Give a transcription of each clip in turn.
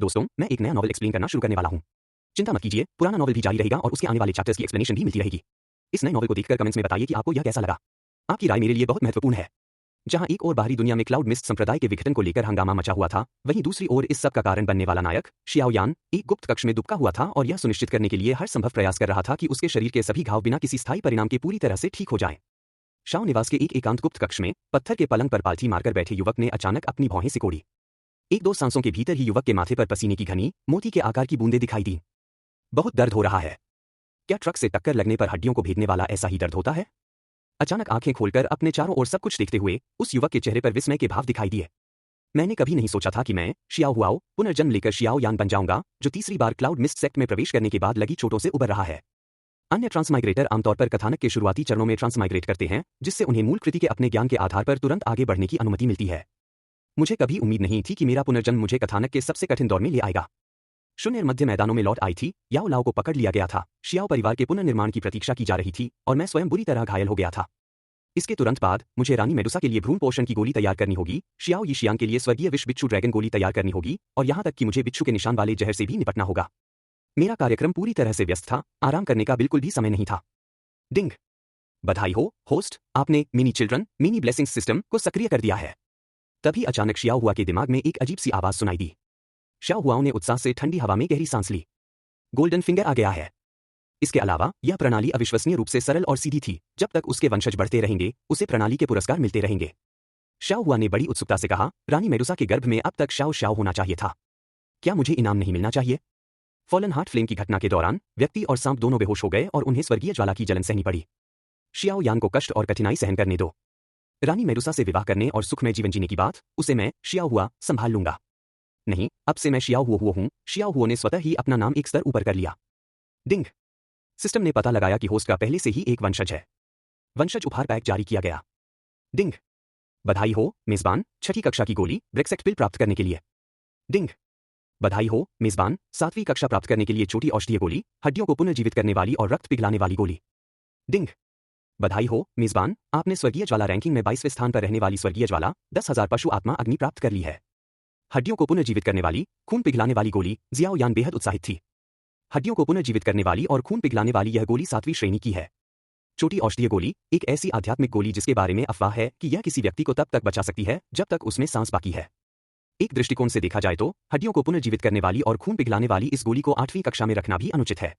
दोस्तों, मैं एक नया नॉवल एक्सप्लेन करना शुरू करने वाला हूँ। चिंता मत कीजिए, पुराना नॉवल भी जारी रहेगा और उसके आने वाले चैप्टर्स की एक्सप्लेनेशन भी मिलती रहेगी। इस नए नॉवल को देखकर कमेंट्स में बताइए कि आपको यह कैसा लगा। आपकी राय मेरे लिए बहुत महत्वपूर्ण है। जहाँ एक और बाहरी दुनिया में क्लाउड मिस्ट संप्रदाय के विघटन को लेकर हंगामा मचा हुआ था, वहीं दूसरी ओर इस सब का कारण बनने वाला नायक शियाओ यान एक गुप्त कक्ष में दुबका हुआ था और यह सुनिश्चित करने के लिए हर संभव प्रयास कर रहा था कि उसके शरीर के सभी घाव बिना किसी स्थायी परिणाम के पूरी तरह से ठीक हो जाएं। शाओ निवास के एक एकांत गुप्त कक्ष में पत्थर के पलंग पर पालथी मारकर बैठे युवक ने अचानक अपनी भौहें सिकोड़ी। एक दो सांसों के भीतर ही युवक के माथे पर पसीने की घनी मोती के आकार की बूंदें दिखाई दी। बहुत दर्द हो रहा है। क्या ट्रक से टक्कर लगने पर हड्डियों को भेदने वाला ऐसा ही दर्द होता है? अचानक आंखें खोलकर अपने चारों ओर सब कुछ देखते हुए उस युवक के चेहरे पर विस्मय के भाव दिखाई दिए। मैंने कभी नहीं सोचा था कि मैं शियाओ हुआओ पुनर्जन्म लेकर शियाओ यान बन जाऊंगा, जो तीसरी बार क्लाउड मिस्ट सेक्ट में प्रवेश करने के बाद लगी चोटों से उबर रहा है। अन्य ट्रांसमाइग्रेटर आमतौर पर कथानक के शुरुआती चरणों में ट्रांसमाइग्रेट करते हैं, जिससे उन्हें मूल कृति के अपने ज्ञान के आधार पर तुरंत आगे बढ़ने की अनुमति मिलती है। मुझे कभी उम्मीद नहीं थी कि मेरा पुनर्जन्म मुझे कथानक के सबसे कठिन दौर में ले आएगा। शून्य मध्य मैदानों में लौट आई थी, याओ लाओ को पकड़ लिया गया था, शियाओ परिवार के पुनर्निर्माण की प्रतीक्षा की जा रही थी और मैं स्वयं बुरी तरह घायल हो गया था। इसके तुरंत बाद मुझे रानी मेडुसा के लिए भ्रूण पोषण की गोली तैयार करनी होगी, शियाओ यिशियांग के लिए स्वर्गीय विष बिच्छू ड्रैगन गोली तैयार करनी होगी और यहां तक कि मुझे बिच्छू के निशान वाले जहर से भी निपटना होगा। मेरा कार्यक्रम पूरी तरह से व्यस्त था, आराम करने का बिल्कुल भी समय नहीं था। डिंग। बधाई हो, होस्ट, आपने mini children mini blessings system को सक्रिय कर दिया है। तभी अचानक शियाओ हुआ के दिमाग में एक अजीब सी आवाज सुनाई दी। शियाओ हुआओ ने उत्साह से ठंडी हवा में गहरी सांस ली। गोल्डन फिंगर आ गया है। इसके अलावा यह प्रणाली अविश्वसनीय रूप से सरल और सीधी थी। जब तक उसके वंशज बढ़ते रहेंगे, उसे प्रणाली के पुरस्कार मिलते रहेंगे। शियाओ हुआ ने बड़ी उत्सुकता से कहा, रानी मेडुसा के गर्भ में अब तक शाओ शाओ होना चाहिए था। क्या मुझे इनाम नहीं मिलना चाहिए? फॉलन हार्ट फ्लेम की घटना के दौरान व्यक्ति और सांप दोनों बेहोश हो गए और उन्हें स्वर्गीय ज्वाला की जलन सहनी पड़ी। शियाओ यान को कष्ट और कठिनाई सहन करने दो। रानी मेडुसा से विवाह करने और सुखमय जीवन जीने की बात, उसे मैं शियाओ हुआ संभाल लूंगा। नहीं, अब से मैं शियाओ हुआ हूं। शियाओ हुआ ने स्वतः ही अपना नाम एक स्तर ऊपर कर लिया। डिंग। सिस्टम ने पता लगाया कि होस्ट का पहले से ही एक वंशज है। वंशज उपहार पैक जारी किया गया। डिंग। बधाई हो, मेजबान, छठी कक्षा की गोली ब्रेक्सेट पिल प्राप्त करने के लिए। डिंग। बधाई हो, मेजबान, 7वीं कक्षा प्राप्त करने के लिए छोटी औषधीय गोली, हड्डियों को पुनर्जीवित करने वाली और रक्त पिघलाने वाली गोली। डिंग। बधाई हो, मेजबान, आपने स्वर्गीय ज्वाला रैंकिंग में 22वें स्थान पर रहने वाली स्वर्गीय ज्वाला 10,000 पशु आत्मा अग्नि प्राप्त कर ली है। हड्डियों को पुनर्जीवित करने वाली, खून पिघलाने वाली गोली, जियाओ यान बेहद उत्साहित थी। हड्डियों को पुनर्जीवित करने वाली और खून पिघलाने वाली यह गोली 7वीं श्रेणी की है। छोटी औषधीय गोली, एक ऐसी आध्यात्मिक गोली जिसके बारे में अफवाह है कि यह किसी व्यक्ति को तब तक बचा सकती है जब तक उसमें सांस बाकी है। एक दृष्टिकोण से देखा जाए तो हड्डियों को पुनर्जीवित करने वाली और खून पिघलाने वाली इस गोली को 8वीं कक्षा में रखना भी अनुचित है।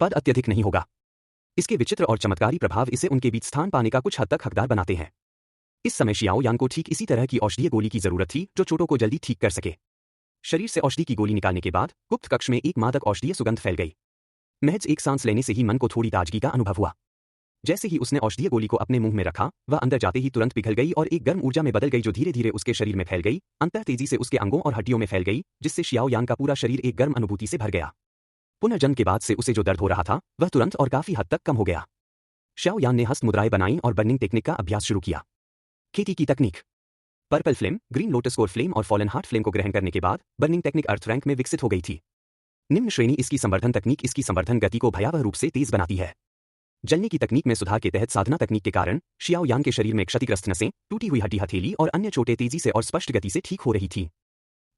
पद अत्यधिक नहीं होगा। इसके विचित्र और चमत्कारी प्रभाव इसे उनके बीच स्थान पाने का कुछ हद तक हकदार बनाते हैं। इस समय शियाओ यान को ठीक इसी तरह की औषधीय गोली की जरूरत थी जो चोटों को जल्दी ठीक कर सके। शरीर से औषधि की गोली निकालने के बाद गुप्त कक्ष में एक मादक औषधीय सुगंध फैल गई। महज एक सांस लेने से ही मन को थोड़ी ताजगी का अनुभव हुआ। जैसे ही उसने औषधीय गोली को अपने मुंह में रखा, वह अंदर जाते ही तुरंत पिघल गई और एक गर्म ऊर्जा में बदल गई जो धीरे धीरे उसके शरीर में फैल गई, अंततः तेजी से उसके अंगों और हड्डियों में फैल गई, जिससे शियाओ यान का पूरा शरीर एक गर्म अनुभूति से भर गया। पुनर्जन्म के बाद से उसे जो दर्द हो रहा था, वह तुरंत और काफी हद तक कम हो गया। शियाओ यान ने हस्त मुद्राएं बनाई और बर्निंग टेक्निक का अभ्यास शुरू किया। खेती की तकनीक। Purple flame, green lotus core flame और फॉलन हार्ट फ्लेम को ग्रहण करने के बाद बर्निंग टेक्निक अर्थ रैंक में विकसित हो गई थी। निम्न श्रेणी इसकी संवर्धन तकनीक इसकी संवर्धन गति को भयावह रूप से तेज बनाती है। जलने की तकनीक में सुधार के तहत साधना तकनीक के कारण शियाओ यान के शरीर में क्षतिग्रस्त नसें, टूटी हुई हड्डी हथेली और अन्य चोटें तेजी से और स्पष्ट गति से ठीक हो रही थी।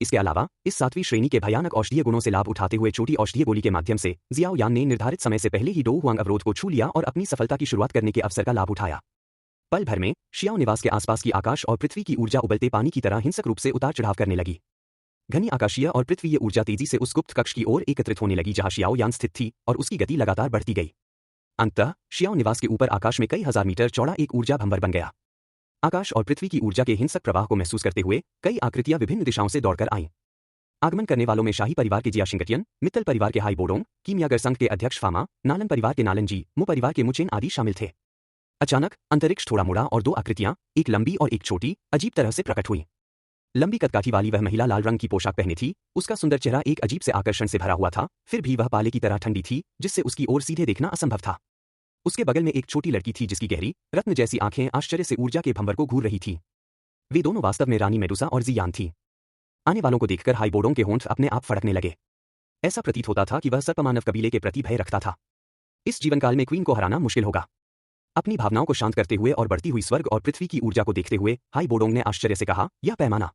इसके अलावा इस 7वीं श्रेणी के भयानक औषधीय गुणों से लाभ उठाते हुए छोटी औषधीय गोली के माध्यम से जियाओ यान ने निर्धारित समय से पहले ही डो हुआंग अवरोध को छू लिया और अपनी सफलता की शुरुआत करने के अवसर का लाभ उठाया। पल भर में शियाओ निवास के आसपास की आकाश और पृथ्वी की ऊर्जा उबलते पानी की तरह हिंसक रूप से उतार चढ़ाव करने लगी। घनी आकाशीय और पृथ्वीय ऊर्जा तेजी से उस गुप्त कक्ष की ओर एकत्रित होने लगी जहां शियाओ यान स्थित थी और उसकी गति लगातार बढ़ती गई। अंततः शियाओ निवास के ऊपर आकाश में कई हजार मीटर चौड़ा एक ऊर्जा भंवर बन गया। आकाश और पृथ्वी की ऊर्जा के हिंसक प्रवाह को महसूस करते हुए कई आकृतियां विभिन्न दिशाओं से दौड़कर आईं। आगमन करने वालों में शाही परिवार के जिया शिंगटियन, मित्तल परिवार के हाई बोडोंग, कीमियागर संघ के अध्यक्ष फामा, नालन परिवार के नालन जी, मु परिवार के मुचेन आदि शामिल थे। अचानक अंतरिक्ष थोड़ा मुड़ा और दो आकृतियां, एक लंबी और एक छोटी, अजीब तरह से प्रकट हुई। लंबी कदकाठी वाली वह महिला लाल रंग की पोशाक पहने थी। उसका सुंदर चेहरा एक अजीब से आकर्षण से भरा हुआ था, फिर भी वह पाले की तरह ठंडी थी, जिससे उसकी ओर सीधे देखना असंभव था। उसके बगल में एक छोटी लड़की थी जिसकी गहरी रत्न जैसी आंखें आश्चर्य से ऊर्जा के भंवर को घूर रही थी। वे दोनों वास्तव में रानी मेडुसा और जियान थी। आने वालों को देखकर हाई बोडोंग के होंठ अपने आप फड़कने लगे। ऐसा प्रतीत होता था कि वह सर्पमानव कबीले के प्रति भय रखता था। इस जीवनकाल में क्वीन को हराना मुश्किल होगा। अपनी भावनाओं को शांत करते हुए और बढ़ती हुई स्वर्ग और पृथ्वी की ऊर्जा को देखते हुए हाई बोडोंग ने आश्चर्य से कहा, यह पैमाना।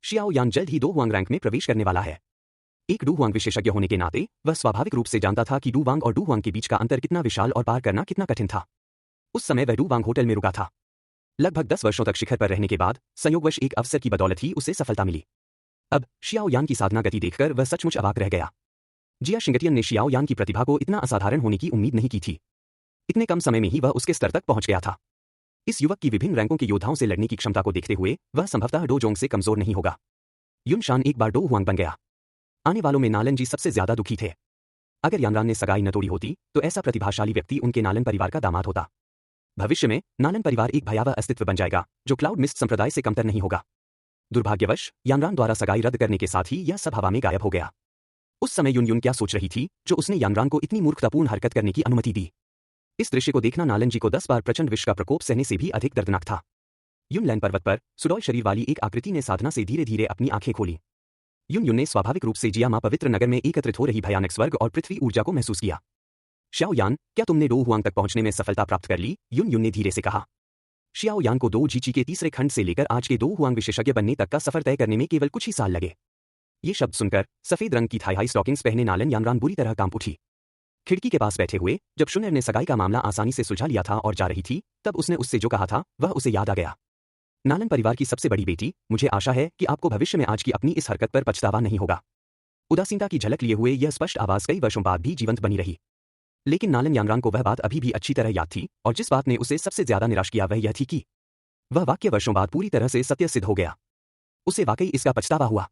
शियाओ यान जल्द ही डो हुआंग रैंक में प्रवेश करने वाला है। एक डू हुआंग विशेषज्ञ होने के नाते वह स्वाभाविक रूप से जानता था कि डू वांग और डू हुआंग के बीच का अंतर कितना विशाल और पार करना कितना कठिन था। उस समय वह डू वांग होटल में रुका था। लगभग 10 वर्षों तक शिखर पर रहने के बाद संयोगवश एक अवसर की बदौलत ही उसे सफलता मिली। अब शियाओ यान की साधना गति देखकर वह सचमुच अवाक रह गया। जिया शिंगटियन ने शियाओ यान की प्रतिभा को इतना असाधारण होने की उम्मीद नहीं की थी। इतने कम समय में ही वह उसके स्तर तक पहुंच गया था। इस युवक की विभिन्न रैंकों के योद्धाओं से लड़ने की क्षमता को देखते हुए वह संभवतः डो जोंग से कमजोर नहीं होगा। युन शान एक बार डो हुआंग बन गया। आने वालों में नालन जी सबसे ज्यादा दुखी थे। अगर यानरान ने सगाई न तोड़ी होती तो ऐसा प्रतिभाशाली व्यक्ति उनके नालन परिवार का दामाद होता। भविष्य में नालन परिवार एक भयावह अस्तित्व बन जाएगा जो क्लाउड मिस्ट संप्रदाय से कमतर नहीं होगा। दुर्भाग्यवश यानरान द्वारा सगाई रद्द करने के साथ ही यह सब हवा में गायब हो गया। उस समय युन क्या सोच रही थी जो उसने यानरान को इतनी मूर्खतापूर्ण हरकत करने की अनुमति दी। इस दृश्य को देखना नालन जी को 10 बार प्रचंड विष का प्रकोप सहने से भी अधिक दर्दनाक था। युनलैन पर्वत पर सुडौल शरीर वाली एक आकृति ने साधना से धीरे धीरे अपनी आंखें खोली। युन ने स्वाभाविक रूप से जियामा पवित्र नगर में एकत्रित हो रही भयानक स्वर्ग और पृथ्वी ऊर्जा को महसूस किया। शियाओ यान, क्या तुमने डो हुआंग तक पहुंचने में सफलता प्राप्त कर ली? युन ने धीरे से कहा। शियाओ यान को दो जीची के तीसरे खंड से लेकर आज के डो हुआंग विशेषज्ञ बनने तक का सफर तय करने में केवल कुछ ही साल लगे। ये शब्द सुनकर सफेद रंग की थाई हाई स्टॉकिंग्स पहने नालन यानरान बुरी तरह कांप उठी। खिड़की के पास बैठे हुए जब शुनर ने सगाई का मामला आसानी से सुलझा लिया था और जा रही थी, तब उसने उससे जो कहा था वह उसे याद आ गया। नालन परिवार की सबसे बड़ी बेटी, मुझे आशा है कि आपको भविष्य में आज की अपनी इस हरकत पर पछतावा नहीं होगा। उदासीनता की झलक लिए हुए यह स्पष्ट आवाज कई वर्षों बाद भी जीवंत बनी रही। लेकिन नालन यानरान को वह बात अभी भी अच्छी तरह याद थी और जिस बात ने उसे सबसे ज्यादा निराश किया वह यह थी कि वह वाक्य वर्षों बाद पूरी तरह से सत्य सिद्ध हो गया। उसे वाकई इसका पछतावा हुआ।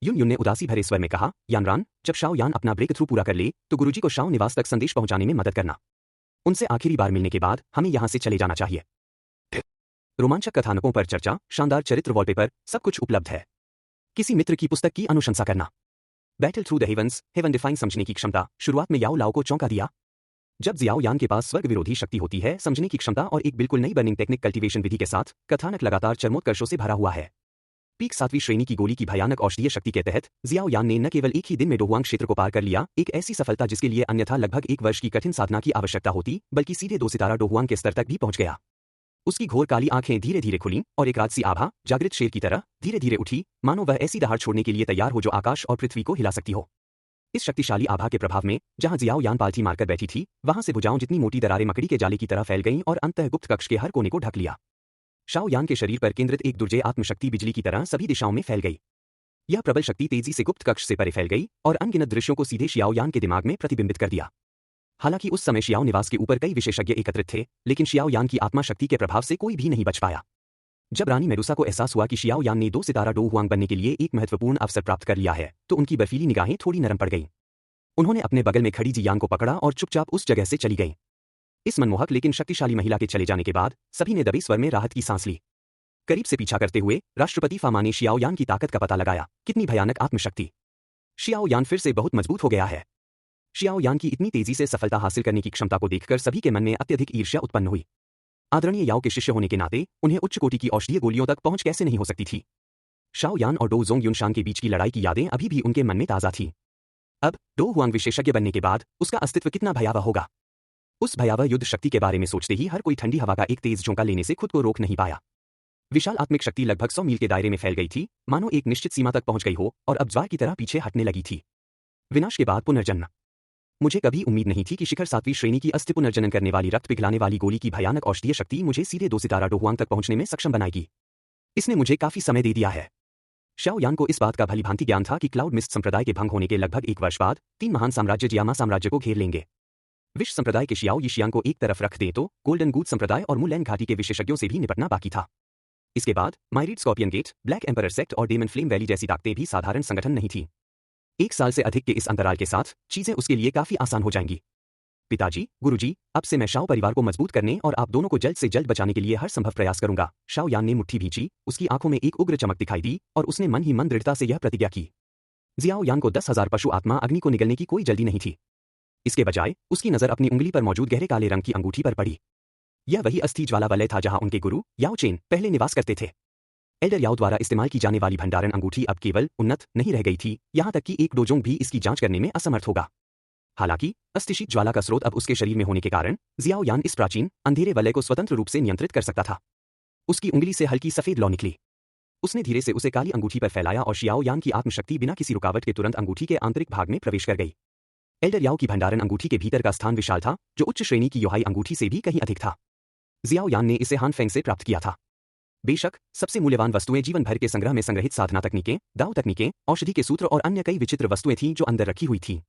युन ने उदासी भरे स्वर में कहा, यानरान, जब शाओ यान अपना ब्रेक थ्रू पूरा कर ले तो गुरुजी को शाओ निवास तक संदेश पहुंचाने में मदद करना। उनसे आखिरी बार मिलने के बाद हमें यहां से चले जाना चाहिए। रोमांचक कथानकों पर चर्चा, शानदार चरित्र वॉलपेपर, सब कुछ उपलब्ध है। किसी मित्र की पुस्तक की अनुशंसा करना। Battle through the heavens, heaven define समझने की क्षमता शुरुआत में याओ लाओ को चौंका दिया। जब जियाओ यान के पास स्वर्ग विरोधी शक्ति होती है, समझने की क्षमता और एक बिल्कुल नई बर्निंग टेक्निक कल्टीवेशन विधि के साथ कथानक लगातार चरमोत्कर्षों से भरा हुआ है। पीक 7वीं श्रेणी की गोली की भयानक औषधीय शक्ति के तहत जियाओ यान ने न केवल एक ही दिन में डोहुआंग क्षेत्र को पार कर लिया, एक ऐसी सफलता जिसके लिए अन्यथा लगभग 1 वर्ष की कठिन साधना की आवश्यकता होती, बल्कि सीधे 2 सितारा डोहुआंग के स्तर तक भी पहुंच गया। उसकी घोर काली आंखें धीरे धीरे खुलीं और एक राजसी आभा जागृत शेर की तरह धीरे धीरे उठी, मानो वह ऐसी दहाड़ छोड़ने के लिए तैयार हो जो आकाश और पृथ्वी को हिला सकती हो। इस शक्तिशाली आभा के प्रभाव में जहां जियाओ यान पालथी मारकर बैठी थी, वहां से भुजाओं जितनी मोटी दरारें मकड़ी के जाले की तरह फैल गईं और अंततः गुप्त कक्ष के हर कोने को ढक लिया। शाओ यान के शरीर पर केंद्रित एक दुर्जय आत्मशक्ति बिजली की तरह सभी दिशाओं में फैल गई। यह प्रबल शक्ति तेजी से गुप्त कक्ष से परे फैल गई और अनगिनत दृश्यों को सीधे शियाओ यान के दिमाग में प्रतिबिंबित कर दिया। हालांकि उस समय शियाओ निवास के ऊपर कई विशेषज्ञ एकत्रित थे, लेकिन शियाओ यान की आत्मा शक्ति के प्रभाव से कोई भी नहीं बच पाया। जब रानी मेडुसा को एहसास हुआ कि शियाओ यान ने 2 सितारा डोहुआंग बनने के लिए एक महत्वपूर्ण अवसर प्राप्त कर लिया है, तो उनकी बर्फीली निगाहें थोड़ी नरम पड़ गईं। उन्होंने अपने बगल में खड़ी जियांग को पकड़ा और चुपचाप उस जगह से चली गईं। इस मनमोहक लेकिन शक्तिशाली महिला के चले जाने के बाद सभी ने दबे स्वर में राहत की सांस ली। करीब से पीछा करते हुए राष्ट्रपति फामा ने शियाओ यान की ताकत का पता लगाया। कितनी भयानक आत्मशक्ति! शियाओ यान फिर से बहुत मजबूत हो गया है। शियाओ यान की इतनी तेजी से सफलता हासिल करने की क्षमता को देखकर सभी के मन में अत्यधिक ईर्ष्या उत्पन्न हुई। आदरणीय याओ के शिष्य होने के नाते उन्हें उच्च कोटि की औषधीय गोलियों तक पहुंच कैसे नहीं हो सकती थी। शाओ यान और डो जोंग युनशान के बीच की लड़ाई की यादें अभी भी उनके मन में ताजा थी। अब डो हुआंग विशेषज्ञ बनने के बाद उसका अस्तित्व कितना भयावह होगा। उस भयावह युद्ध शक्ति के बारे में सोचते ही हर कोई ठंडी हवा का एक तेज झोंका लेने से खुद को रोक नहीं पाया। विशाल आत्मिक शक्ति लगभग 100 मील के दायरे में फैल गई थी, मानो एक निश्चित सीमा तक पहुंच गई हो और अब ज्वार की तरह पीछे हटने लगी थी। विनाश के बाद पुनर्जन्म। मुझे कभी उम्मीद नहीं थी कि शिखर 7वीं श्रेणी की अस्थि पुनर्जनन करने वाली रक्त पिघलाने वाली गोली की भयानक औषधीय शक्ति मुझे सीधे 2 सितारा डोहुआंग तक पहुंचने में सक्षम बनाएगी। इसने मुझे काफी समय दे दिया है। शाओ यान को इस बात का भलीभांति ज्ञान था कि क्लाउड मिस्ट संप्रदाय के भंग होने के लगभग 1 वर्ष बाद 3 महान साम्राज्य जियामा साम्राज्य को घेर लेंगे। विश्व संप्रदाय के शियाओ यिशियांग को एक तरफ रख दें तो गोल्डन गूड संप्रदाय और मुलैंग घाटी के विशेषज्ञों से भी निपटना बाकी था। इसके बाद myriad scorpion gate, black emperor sect और डेमन फ्लेम वैली जैसी ताकतें भी साधारण संगठन नहीं थी। 1 साल से अधिक के इस अंतराल के साथ चीजें उसके लिए काफी आसान हो जाएंगी। पिताजी, गुरुजी, अब से मैं शाओ परिवार को मजबूत करने और आप दोनों को जल्द से जल्द बचाने के लिए हर संभव प्रयास करूंगा। शाओ यान ने मुट्ठी भींची, उसकी आंखों में एक उग्र चमक दिखाई दी और उसने मन ही मन दृढ़ता से यह प्रतिज्ञा की। जियाओ यान को 10,000 पशु आत्मा अग्नि को निगलने की कोई जल्दी नहीं थी। इसके बजाय उसकी नजर अपनी उंगली पर मौजूद गहरे काले रंग की अंगूठी पर पड़ी। यह वही अस्थि ज्वाला वलय था जहां उनके गुरु याओ चेन पहले निवास करते थे। एल्डर याओ द्वारा इस्तेमाल की जाने वाली भंडारण अंगूठी अब केवल उन्नत नहीं रह गई थी, यहां तक कि एक डोजोंग भी इसकी जांच करने में असमर्थ होगा। हालांकि अस्थिशीत ज्वाला का स्रोत अब उसके शरीर में होने के कारण जियाओ यान इस प्राचीन अंधेरे वलय को स्वतंत्र रूप से नियंत्रित कर सकता था। उसकी उंगली से हल्की सफेद लौ निकली। उसने धीरे से उसे काली अंगूठी पर फैलाया और शियाओ यान की आत्मशक्ति बिना किसी रुकावट के तुरंत अंगूठी के आंतरिक भाग में प्रवेश कर गई। एल्डर याओ की भंडारण अंगूठी के भीतर का स्थान विशाल था, जो उच्च श्रेणी की योहाई अंगूठी से भी कहीं अधिक था। जियाओ यान ने इसे हान फेंग से प्राप्त किया था। बेशक सबसे मूल्यवान वस्तुएं जीवन भर के संग्रह में संग्रहित साधना तकनीकें, दाव तकनीकें, औषधि के सूत्र और अन्य कई विचित्र वस्तुएं थीं जो अंदर रखी हुई थीं।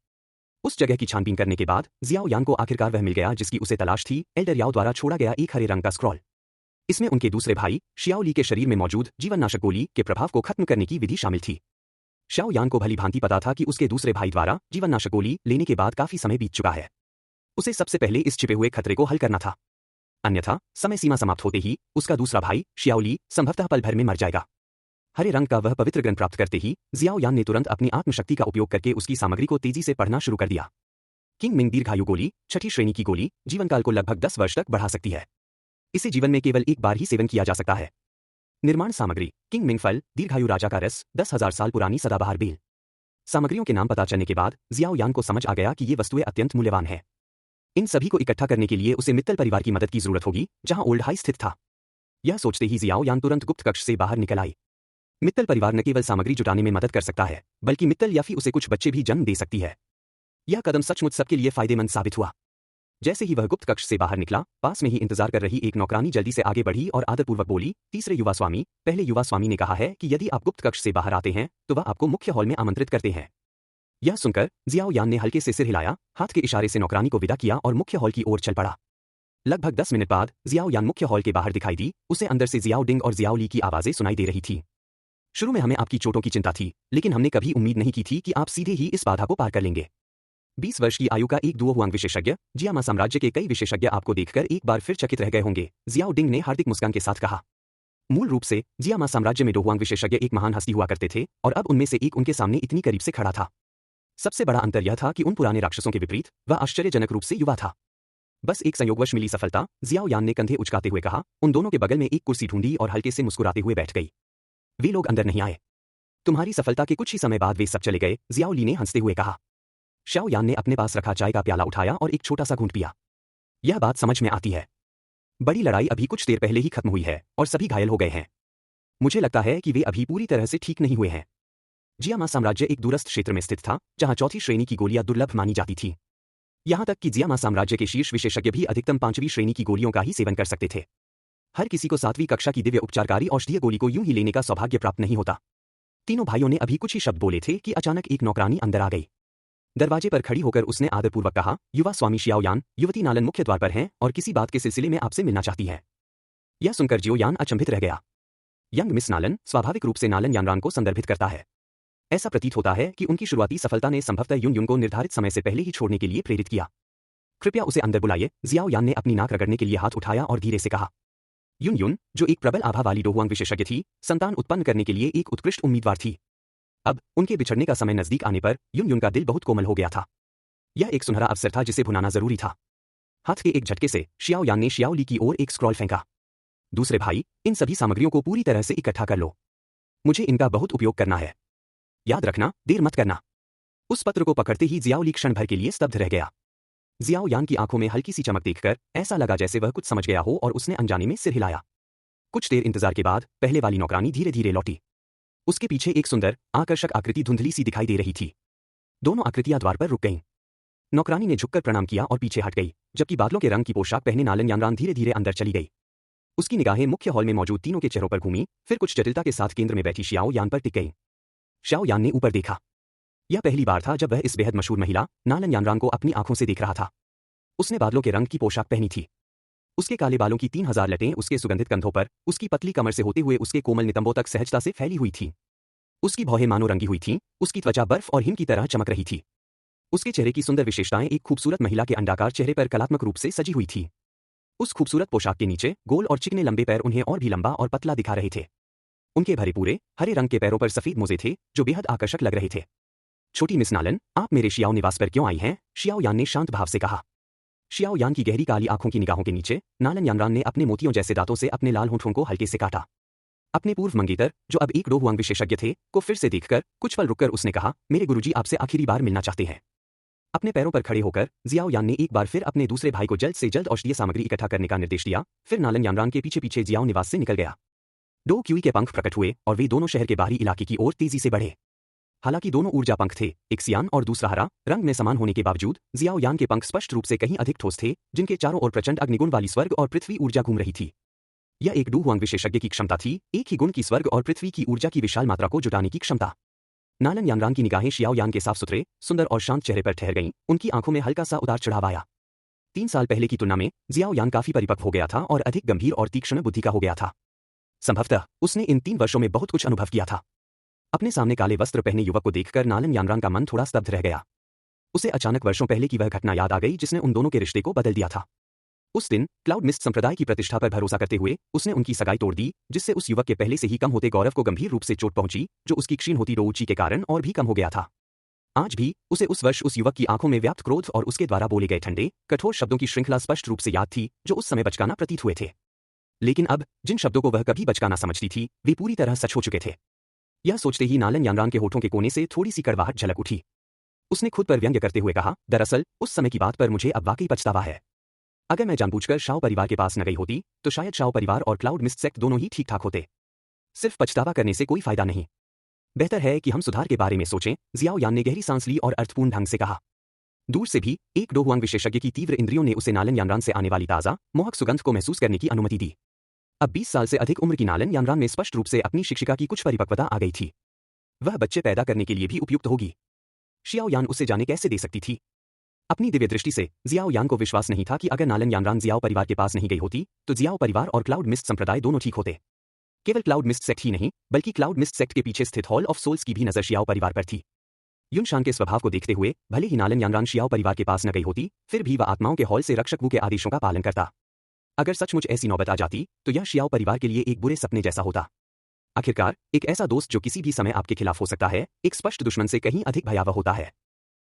उस जगह की छानबीन करने के बाद जियाओ यान को आखिरकार वह मिल गया जिसकी उसे तलाश थी, एल्डर याओ द्वारा छोड़ा गया एक हरे रंग का स्क्रॉल। इसमें उनके दूसरे भाई शियाओ ली के शरीर में मौजूद जीवननाशक गोली के प्रभाव को खत्म करने की विधि शामिल थी। शियाओ यान को भली भांति पता था कि उसके दूसरे भाई द्वारा जीवननाशक गोली लेने के बाद काफी समय बीत चुका है। उसे सबसे पहले इस छिपे हुए खतरे को हल करना था, अन्यथा समय सीमा समाप्त होते ही उसका दूसरा भाई शियाओ ली संभवतः पल भर में मर जाएगा। हरे रंग का वह पवित्र ग्रंथ प्राप्त करते ही जियाओ यान ने तुरंत अपनी आत्मशक्ति का उपयोग करके उसकी सामग्री को तेजी से पढ़ना शुरू कर दिया। किंग मिंग दीर्घायु गोली, छठी श्रेणी की गोली, जीवनकाल को लगभग 10 वर्ष तक बढ़ा सकती है। इसे जीवन में केवल एक बार ही सेवन किया जा सकता है। निर्माण सामग्री, किंग मिंग फल, दीर्घायु राजा का रस, 10,000 साल पुरानी सदाबहार बेल। सामग्रियों के नाम पता चलने के बाद जियाओ यान को समझ आ गया कि ये वस्तुएं अत्यंत मूल्यवान हैं। इन सभी को इकट्ठा करने के लिए उसे मित्तल परिवार की मदद की जरूरत होगी, जहां ओल्ड हाई स्थित था। यह सोचते ही जियाओ यान तुरंत गुप्त कक्ष से बाहर निकल आई। मित्तल परिवार न केवल सामग्री जुटाने में मदद कर सकता है, बल्कि मित्तल या फिर उसे कुछ बच्चे भी जन्म दे सकती है। यह कदम सचमुच सबके लिए फायदेमंद साबित हुआ। जैसे ही वह गुप्त कक्ष से बाहर निकला, पास में ही इंतजार कर रही एक नौकरानी जल्दी से आगे बढ़ी और आदरपूर्वक बोली, तीसरे युवा स्वामी, पहले युवा स्वामी ने कहा है कि यदि आप गुप्त कक्ष से बाहर आते हैं तो वह आपको मुख्य हॉल में आमंत्रित करते हैं। यह सुनकर जियाओ यान ने हल्के से सिर हिलाया, हाथ के इशारे से नौकरानी को विदा किया और मुख्य हॉल की ओर चल पड़ा। लगभग 10 मिनट बाद जियाओ यान मुख्य हॉल के बाहर दिखाई दी। उसे अंदर से जियाओ डिंग और जियाओ ली की आवाजें सुनाई दे रही थी। शुरू में हमें आपकी चोटों की चिंता थी, लेकिन हमने कभी उम्मीद नहीं की थी कि आप सीधे ही इस बाधा को पार कर लेंगे। 20 वर्ष की आयु का एक दुओ हुआंग विशेषज्ञ, जियामा साम्राज्य के कई विशेषज्ञ आपको देखकर एक बार फिर चकित रह गए होंगे, जियाओ डिंग ने हार्दिक मुस्कान के साथ कहा। मूल रूप से जियामा साम्राज्य में डोहुआंग विशेषज्ञ एक महान हस्ती हुआ करते थे और अब उनमें से एक उनके सामने इतनी करीब से खड़ा था। सबसे बड़ा अंतर यह था कि उन पुराने राक्षसों के विपरीत वह आश्चर्यजनक रूप से युवा था। बस एक संयोगवश मिली सफलता, जियाओ यान ने कंधे उचकाते हुए कहा। उन दोनों के बगल में एक कुर्सी ढूंढी और हल्के से मुस्कुराते हुए बैठ गई। वे लोग अंदर नहीं आए। तुम्हारी सफलता के कुछ ही समय बाद वे सब चले गए, जियाओ ली ने हंसते हुए कहा। शियाओ यान ने अपने पास रखा चाय का प्याला उठाया और एक छोटा सा घूंट पिया। यह बात समझ में आती है। बड़ी लड़ाई अभी कुछ देर पहले ही खत्म हुई है और सभी घायल हो गए हैं। मुझे लगता है कि वे अभी पूरी तरह से ठीक नहीं हुए हैं। जियामा साम्राज्य एक दूरस्थ क्षेत्र में स्थित था, जहां चौथी श्रेणी की गोलियां दुर्लभ मानी जाती थी। यहां तक कि जियामा साम्राज्य के शीर्ष विशेषज्ञ भी अधिकतम 5वीं श्रेणी की गोलियों का ही सेवन कर सकते थे। हर किसी को 7वीं कक्षा की दिव्य उपचारकारी औषधीय गोली को यूं ही लेने का सौभाग्य प्राप्त नहीं होता। तीनों भाइयों ने अभी कुछ ही शब्द बोले थे कि अचानक एक नौकरानी अंदर आ गई। दरवाजे पर खड़ी होकर उसने आदरपूर्वक कहा, युवा स्वामी शियाओ यान, युवती नालन मुख्य द्वार पर हैं और किसी बात के सिलसिले में आपसे मिलना चाहती है। यह सुनकर जियो यान अचंभित रह गया। यंग मिस नालन स्वाभाविक रूप से नालन यानरान को संदर्भित करता है। ऐसा प्रतीत होता है कि उनकी शुरुआती सफलता ने संभवतः युन युन को निर्धारित समय से पहले ही छोड़ने के लिए प्रेरित किया। कृपया उसे अंदर बुलाइए, जियाओ यान ने अपनी नाक रगड़ने के लिए हाथ उठाया और धीरे से कहा। युन युन, जो एक प्रबल आभा वाली डोहुआंग विशेषज्ञ थी, संतान उत्पन्न करने के लिए एक उत्कृष्ट उम्मीदवार थी। अब उनके बिछड़ने का समय नजदीक आने पर युन युन का दिल बहुत कोमल हो गया था। यह एक सुनहरा अवसर था जिसे भुनाना जरूरी था। हाथ के एक झटके से शियाओ यान ने शियाओ ली की ओर एक स्क्रॉल फेंका। दूसरे भाई, इन सभी सामग्रियों को पूरी तरह से इकट्ठा कर लो। मुझे इनका बहुत उपयोग करना है। याद रखना, देर मत करना। उस पत्र को पकड़ते ही जियाओ ली क्षण भर के लिए स्तब्ध रह गया। जियाओ यान की आंखों में हल्की सी चमक देखकर ऐसा लगा जैसे वह कुछ समझ गया हो और उसने अनजाने में सिर हिलाया। कुछ देर इंतजार के बाद पहले वाली नौकरानी धीरे धीरे लौटी। उसके पीछे एक सुंदर, आकर्षक आकृति धुंधली सी दिखाई दे रही थी। दोनों आकृतियां द्वार पर रुक गईं। नौकरानी ने झुककर प्रणाम किया और पीछे हट गई, जबकि बादलों के रंग की पोशाक पहने नालन यानरान धीरे धीरे अंदर चली गई। उसकी निगाहें मुख्य हॉल में मौजूद तीनों के चेहरों पर घूमी, फिर कुछ जटिलता के साथ केंद्र में बैठी शियाओ यान पर टिक गई। शियाओ यान ने ऊपर देखा। यह पहली बार था जब वह इस बेहद मशहूर महिला नालन यानरान को अपनी आंखों से देख रहा था। उसने बादलों के रंग की पोशाक पहनी थी। उसके काले बालों की 3000 लटें उसके सुगंधित कंधों पर, उसकी पतली कमर से होते हुए उसके कोमल नितंबों तक सहजता से फैली हुई थी। उसकी भौहें मानो रंगी हुई थीं, उसकी त्वचा बर्फ और हिम की तरह चमक रही थी। उसके चेहरे की सुंदर विशेषताएं एक खूबसूरत महिला के अंडाकार चेहरे पर कलात्मक रूप से सजी हुई थी। उस खूबसूरत पोशाक के नीचे गोल और चिकने लंबे पैर उन्हें और भी लंबा और पतला दिखा रहे थे। उनके भरे पूरे हरे रंग के पैरों पर सफेद मोजे थे जो बेहद आकर्षक लग रहे थे। छोटी मिस नालन, आप मेरे शियाओ निवास पर क्यों आई हैं? शियाओ यान ने शांत भाव से कहा। शियाओ यान की गहरी काली आंखों की निगाहों के नीचे नालन यानरान ने अपने मोतियों जैसे दांतों से अपने लाल होंठों को हल्के से काटा। अपने पूर्व मंगेतर, जो अब एक डोहुआंग विशेषज्ञ थे, को फिर से देखकर कुछ पल रुककर उसने कहा, मेरे गुरुजी आपसे आखिरी बार मिलना चाहते हैं। अपने पैरों पर खड़े होकर जियाओ यान ने एक बार फिर अपने दूसरे भाई को जल्द से जल्द औषधीय सामग्री इकट्ठा करने का निर्देश दिया, फिर नालन यानरान के पीछे पीछे जियाओ निवास से निकल गया। दो क्यूई के पंख प्रकट हुए और वे दोनों शहर के बाहरी इलाके की ओर तेजी से बढ़े। हालांकि दोनों ऊर्जा पंख थे, एक सियान और दूसरा हरा, रंग में समान होने के बावजूद जियाओ यान के पंख स्पष्ट रूप से कहीं अधिक ठोस थे, जिनके चारों ओर प्रचंड अग्निगुण वाली स्वर्ग और पृथ्वी ऊर्जा घूम रही थी। यह एक डू हुआंग विशेषज्ञ की क्षमता थी, एक ही गुण की स्वर्ग और पृथ्वी की ऊर्जा की विशाल मात्रा को जुटाने की क्षमता। नालन यानरान की निगाहें शियाओ यान के साफ सुथरे, सुंदर और शांत चेहरे पर ठहर गईं, उनकी आंखों में हल्का सा उतार चढ़ाव आया। 3 साल पहले की तुलना में जियाओ यान काफी परिपक्व हो गया था और अधिक गंभीर और तीक्ष्ण बुद्धि का हो गया था। संभवतः उसने इन 3 वर्षों में बहुत कुछ अनुभव किया था। अपने सामने काले वस्त्र पहने युवक को देखकर नालन यानरान का मन थोड़ा स्तब्ध रह गया। उसे अचानक वर्षों पहले की वह घटना याद आ गई जिसने उन दोनों के रिश्ते को बदल दिया था। उस दिन क्लाउड मिस्ट संप्रदाय की प्रतिष्ठा पर भरोसा करते हुए उसने उनकी सगाई तोड़ दी, जिससे उस युवक के पहले से ही कम होते गौरव को गंभीर रूप से चोट पहुंची, जो उसकी क्षीण होती रोऊची के कारण और भी कम हो गया था। आज भी उसे उस वर्ष उस युवक की आंखों में व्याप्त क्रोध और उसके द्वारा बोले गए ठंडे, कठोर शब्दों की श्रृंखला स्पष्ट रूप से याद थी, जो उस समय बचकाना प्रतीत हुए थे। लेकिन अब जिन शब्दों को वह कभी बचकाना समझती थी, वे पूरी तरह सच हो चुके थे। यह सोचते ही नालन यानरान के होठों के कोने से थोड़ी सी कड़वाहट झलक उठी। उसने खुद पर व्यंग्य करते हुए कहा, दरअसल उस समय की बात पर मुझे अब वाकई पछतावा है। अगर मैं जानबूझकर शाओ परिवार के पास न गई होती, तो शायद शाओ परिवार और क्लाउड मिस्ट सेक्ट दोनों ही ठीक ठाक होते। सिर्फ पछतावा करने से कोई फायदा नहीं। बेहतर है कि हम सुधार के बारे में सोचें, जियाओ यान ने गहरी सांस ली और अर्थपूर्ण ढंग से कहा। दूर से भी एक डो हुआंग विशेषज्ञ की तीव्र इंद्रियों ने उसे नालन यानरान से आने वाली ताजा, मोहक सुगंध को महसूस करने की अनुमति दी। अब 20 साल से अधिक उम्र की नालन यानरान में स्पष्ट रूप से अपनी शिक्षिका की कुछ परिपक्वता आ गई थी। वह बच्चे पैदा करने के लिए भी उपयुक्त होगी। शियाओ यान उसे जाने कैसे दे सकती थी? अपनी दिव्य दृष्टि से जियाओ यान को विश्वास नहीं था कि अगर नालन यानरान जियाओ परिवार के पास नहीं गई होती, तो जियाओ परिवार और क्लाउड मिस्ट संप्रदाय दोनों ठीक होते। केवल क्लाउड मिस्ट सेक्ट ही नहीं, बल्कि क्लाउड मिस्ट सेक्ट के पीछे स्थित हॉल ऑफ सोल्स की भी नजर शियाओ परिवार पर थी। युनशान के स्वभाव को देखते हुए भले ही नालन यानरान शियाओ परिवार के पास न गई होती, फिर भी वह आत्माओं के हॉल से रक्षक वू के आदेशों का पालन करता। अगर सचमुच ऐसी नौबत आ जाती, तो यह शियाओ परिवार के लिए एक बुरे सपने जैसा होता। आखिरकार एक ऐसा दोस्त जो किसी भी समय आपके खिलाफ हो सकता है, एक स्पष्ट दुश्मन से कहीं अधिक भयावह होता है।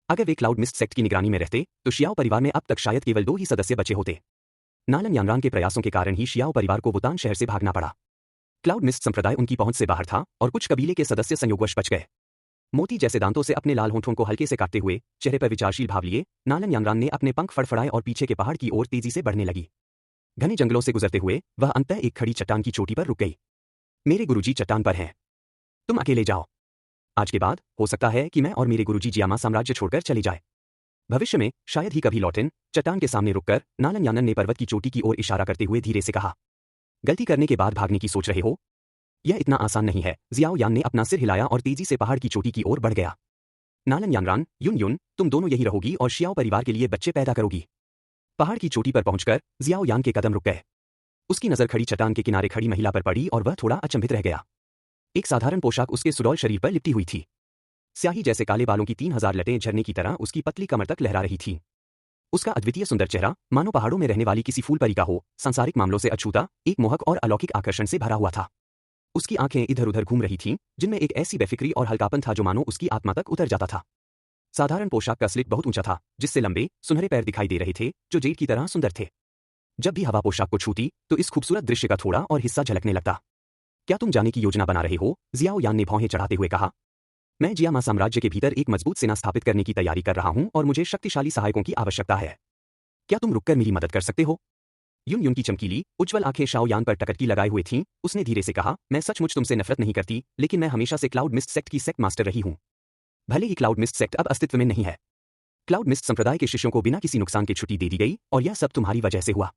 अगर वे क्लाउड मिस्ट सेक्ट की निगरानी में रहते, तो शियाओ परिवार में अब तक शायद केवल 2 ही सदस्य बचे होते। नालन यानरान के प्रयासों के कारण ही शियाओ परिवार को वुतान शहर से भागना पड़ा। क्लाउड मिस्ट संप्रदाय उनकी पहुंच से बाहर था और कुछ कबीले के सदस्य संयोगवश बच गए। मोती जैसे दांतों से अपने लाल होंठों को हल्के से काटते हुए, चेहरे पर विचारशील भाव लिए, नालन यानरान ने अपने पंख फड़फड़ाए और पीछे के पहाड़ की ओर तेजी से बढ़ने लगी। घने जंगलों से गुजरते हुए वह अंततः एक खड़ी चट्टान की चोटी पर रुक गई। मेरे गुरुजी चट्टान पर हैं। तुम अकेले जाओ। आज के बाद हो सकता है कि मैं और मेरे गुरुजी जियामा साम्राज्य छोड़कर चले जाए। भविष्य में शायद ही कभी लौटें। चट्टान के सामने रुककर नालन यानन ने पर्वत की चोटी की ओर इशारा करते हुए धीरे से कहा। गलती करने के बाद भागने की सोच रहे हो? यह इतना आसान नहीं है। जियाओ यान ने अपना सिर हिलाया और तेजी से पहाड़ की चोटी की ओर बढ़ गया। नालन यानरान, युन युन, तुम दोनों यही रहोगी और शियाओ परिवार के लिए बच्चे पैदा करोगी। पहाड़ की चोटी पर पहुंचकर जियाओ यान के कदम रुक गए। उसकी नजर खड़ी चट्टान के किनारे खड़ी महिला पर पड़ी और वह थोड़ा अचंभित रह गया। एक साधारण पोशाक उसके सुडौल शरीर पर लिपटी हुई थी। स्याही जैसे काले बालों की 3000 लटें झरने की तरह उसकी पतली कमर तक लहरा रही थीं। उसका अद्वितीय सुंदर चेहरा मानो पहाड़ों में रहने वाली किसी फूल परी का हो, सांसारिक मामलों से अछूता, एक मोहक और अलौकिक आकर्षण से भरा हुआ था। उसकी आंखें इधर उधर घूम रही थीं, जिनमें एक ऐसी बेफिक्री और हल्कापन था जो मानो उसकी आत्मा तक उतर जाता था। साधारण पोशाक का स्लिट बहुत ऊंचा था, जिससे लंबे सुनहरे पैर दिखाई दे रहे थे, जो जेड की तरह सुंदर थे। जब भी हवा पोशाक को छूती, तो इस खूबसूरत दृश्य का थोड़ा और हिस्सा झलकने लगता। क्या तुम जाने की योजना बना रहे हो? जियाओ यान ने भौहें चढ़ाते हुए कहा। मैं जियामा साम्राज्य के भीतर एक मजबूत सेना स्थापित करने की तैयारी कर रहा हूं और मुझे शक्तिशाली सहायकों की आवश्यकता है। क्या तुम रुककर मेरी मदद कर सकते हो? युन युन की चमकीली, उज्ज्वल आंखें शाओ यान पर टकटकी लगाए हुए थीं। उसने धीरे से कहा, मैं सचमुच तुमसे नफरत नहीं करती, लेकिन मैं हमेशा से क्लाउड मिस्ट सेक्ट की सेक्ट मास्टर रही हूं। भले ही क्लाउड मिस्ट सेक्ट अब अस्तित्व में नहीं है। क्लाउड मिस्ट संप्रदाय के शिष्यों को बिना किसी नुकसान के छुट्टी दे दी गई और यह सब तुम्हारी वजह से हुआ।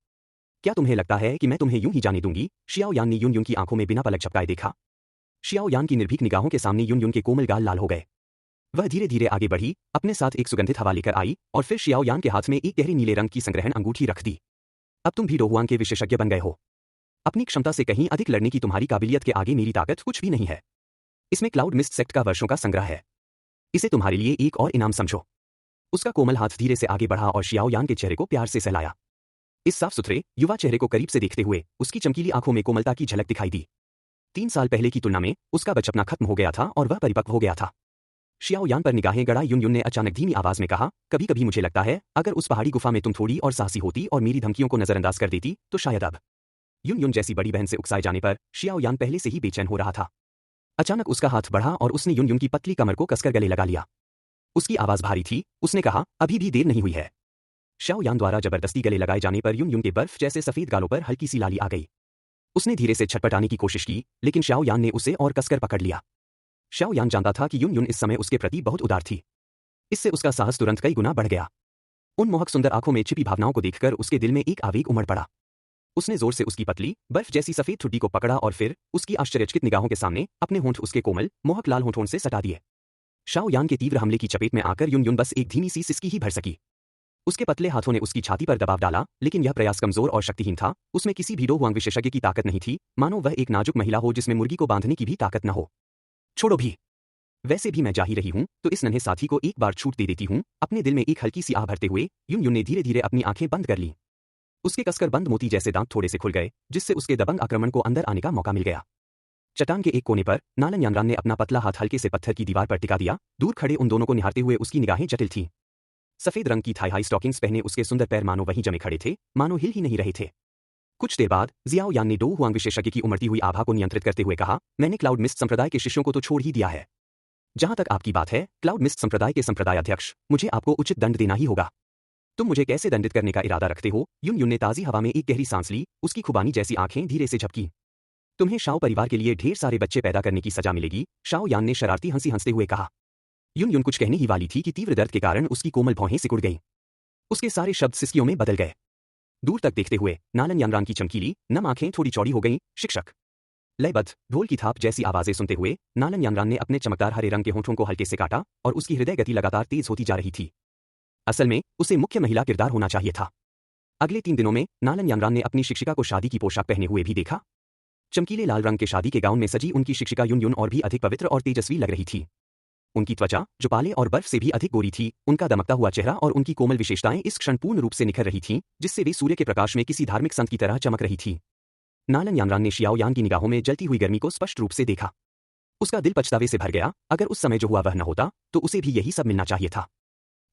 क्या तुम्हें लगता है कि मैं तुम्हें यूं ही जाने दूंगी? शियाओ यान ने युन युन की आंखों में बिना पलक झपकाए देखा। शियाओ यान की निर्भीक निगाहों के सामने युन युन के कोमल गाल लाल हो गए। वह धीरे धीरे आगे बढ़ी, अपने साथ एक सुगंधित हवा लेकर आई और फिर शियाओ यान के हाथ में एक गहरी नीले रंग की संग्रहण अंगूठी रख दी। अब तुम भी डोहुआंग के विशेषज्ञ बन गए हो। अपनी क्षमता से कहीं अधिक लड़ने की तुम्हारी काबिलियत के आगे मेरी ताकत कुछ भी नहीं है। इसमें क्लाउड मिस्ट सेक्ट का वर्षों का संग्रह है। इसे तुम्हारे लिए एक और इनाम समझो। उसका कोमल हाथ धीरे से आगे बढ़ा और शियाओ यान के चेहरे को प्यार से सहलाया। इस साफ सुथरे युवा चेहरे को करीब से देखते हुए उसकी चमकीली आंखों में कोमलता की झलक दिखाई दी। 3 साल पहले की तुलना में उसका बचपना खत्म हो गया था और वह परिपक्व हो गया था। शियाओ यान पर निगाहें गड़ा युन युन ने अचानक धीमी आवाज में कहा, कभी कभी मुझे लगता है अगर उस पहाड़ी गुफा में तुम थोड़ी और साहसी होती और मेरी धमकियों को नजरअंदाज कर देती, तो शायद अब। युन युन जैसी बड़ी बहन से उकसाए जाने पर शियाओ यान पहले से ही बेचैन हो रहा था। अचानक उसका हाथ बढ़ा और उसने युन युन की पतली कमर को कसकर गले लगा लिया। उसकी आवाज भारी थी। उसने कहा, अभी भी देर नहीं हुई है। शियाओ यान द्वारा जबरदस्ती गले लगाए जाने पर युन युन के बर्फ जैसे सफेद गालों पर हल्की सी लाली आ गई। उसने धीरे से छटपटाने की कोशिश की, लेकिन शाओ यान ने उसे और कसकर पकड़ लिया। शाओ यान जानता था कि यून इस समय उसके प्रति बहुत उदार थी। इससे उसका साहस तुरंत कई गुना बढ़ गया। उन मोहक सुंदर आंखों में छिपी भावनाओं को देखकर उसके दिल में एक आवेग उमड़ पड़ा। उसने जोर से उसकी पतली, बर्फ जैसी सफेद ठुड्डी को पकड़ा और फिर उसकी आश्चर्यचकित निगाहों के सामने अपने होंठ उसके कोमल, मोहक लाल होंठों से सटा दिए। शाओ यान के तीव्र हमले की चपेट में आकर यून बस एक धीमी सी सिसकी ही भर सकी। उसके पतले हाथों ने उसकी छाती पर दबाव डाला, लेकिन यह प्रयास कमजोर और शक्तिहीन था। उसमें किसी भी डो हुआंग विशेषज्ञ की ताकत नहीं थी, मानो वह एक नाजुक महिला हो जिसमें मुर्गी को बांधने की भी ताकत न हो। छोड़ो भी, वैसे भी मैं जा ही रही हूं, तो इस नन्हे साथी को एक बार छूट दे देती हूं। अपने दिल में एक हल्की सी आह भरते हुए यून ने धीरे धीरे अपनी आंखें बंद कर लीं। उसके कसकर बंद मोती जैसे दांत थोड़े से खुल गए, जिससे उसके दबंग आक्रमण को अंदर आने का मौका मिल गया। चट्टान के एक कोने पर नालन यानरान ने अपना पतला हाथ हल्के से पत्थर की दीवार पर टिका दिया। दूर खड़े उन दोनों को निहारते हुए उसकी निगाहें जटिल थीं। सफेद रंग की थाई हाई स्टॉकिंग्स पहने उसके सुंदर पैर मानो वहीं जमे खड़े थे, मानो हिल ही नहीं रहे थे। कुछ देर बाद जियाओ यान ने डो हुआंग विशेषज्ञ की उमड़ती हुई आभा को नियंत्रित करते हुए कहा, मैंने क्लाउड मिस्ट संप्रदाय के शिष्यों को तो छोड़ ही दिया है। जहां तक आपकी बात है, क्लाउड मिस्ट संप्रदाय के संप्रदाय अध्यक्ष, मुझे आपको उचित दंड देना ही होगा। तुम मुझे कैसे दंडित करने का इरादा रखते हो? यून ने ताजी हवा में एक गहरी सांस ली, उसकी खुबानी जैसी आंखें धीरे से झपकी। तुम्हें शाओ परिवार के लिए ढेर सारे बच्चे पैदा करने की सजा मिलेगी, शाओ यान ने शरारती हंसी हंसते हुए कहा। यून कुछ कहने ही वाली थी कि तीव्र दर्द के कारण उसकी कोमल भौहें सिकुड़ गईं। उसके सारे शब्द सिसकियों में बदल गए। दूर तक देखते हुए नालन यानरान की चमकीली, नम आंखें थोड़ी चौड़ी हो गईं। शिक्षक, लयबद्ध ढोल की थाप जैसी आवाजें सुनते हुए नालन यानरान ने अपने चमकदार हरे रंग के होंठों को हल्के से काटा और उसकी हृदय गति लगातार तेज होती जा रही थी। असल में उसे मुख्य महिला किरदार होना चाहिए था। अगले 3 दिनों में नालन यानरान ने अपनी शिक्षिका को शादी की पोशाक पहने हुए भी देखा। चमकीले लाल रंग के शादी के गाउन में सजी उनकी शिक्षिका यून और भी अधिक पवित्र और तेजस्वी लग रही थी। उनकी त्वचा, जो पाले और बर्फ से भी अधिक गोरी थी, उनका दमकता हुआ चेहरा और उनकी कोमल विशेषताएं इस क्षण पूर्ण रूप से निखर रही थीं, जिससे वे सूर्य के प्रकाश में किसी धार्मिक संत की तरह चमक रही थी। नालन यानरान ने शियाओ यान की निगाहों में जलती हुई गर्मी को स्पष्ट रूप से देखा। उसका दिल पछतावे से भर गया। अगर उस समय जो हुआ वह न होता, तो उसे भी यही सब मिलना चाहिए था।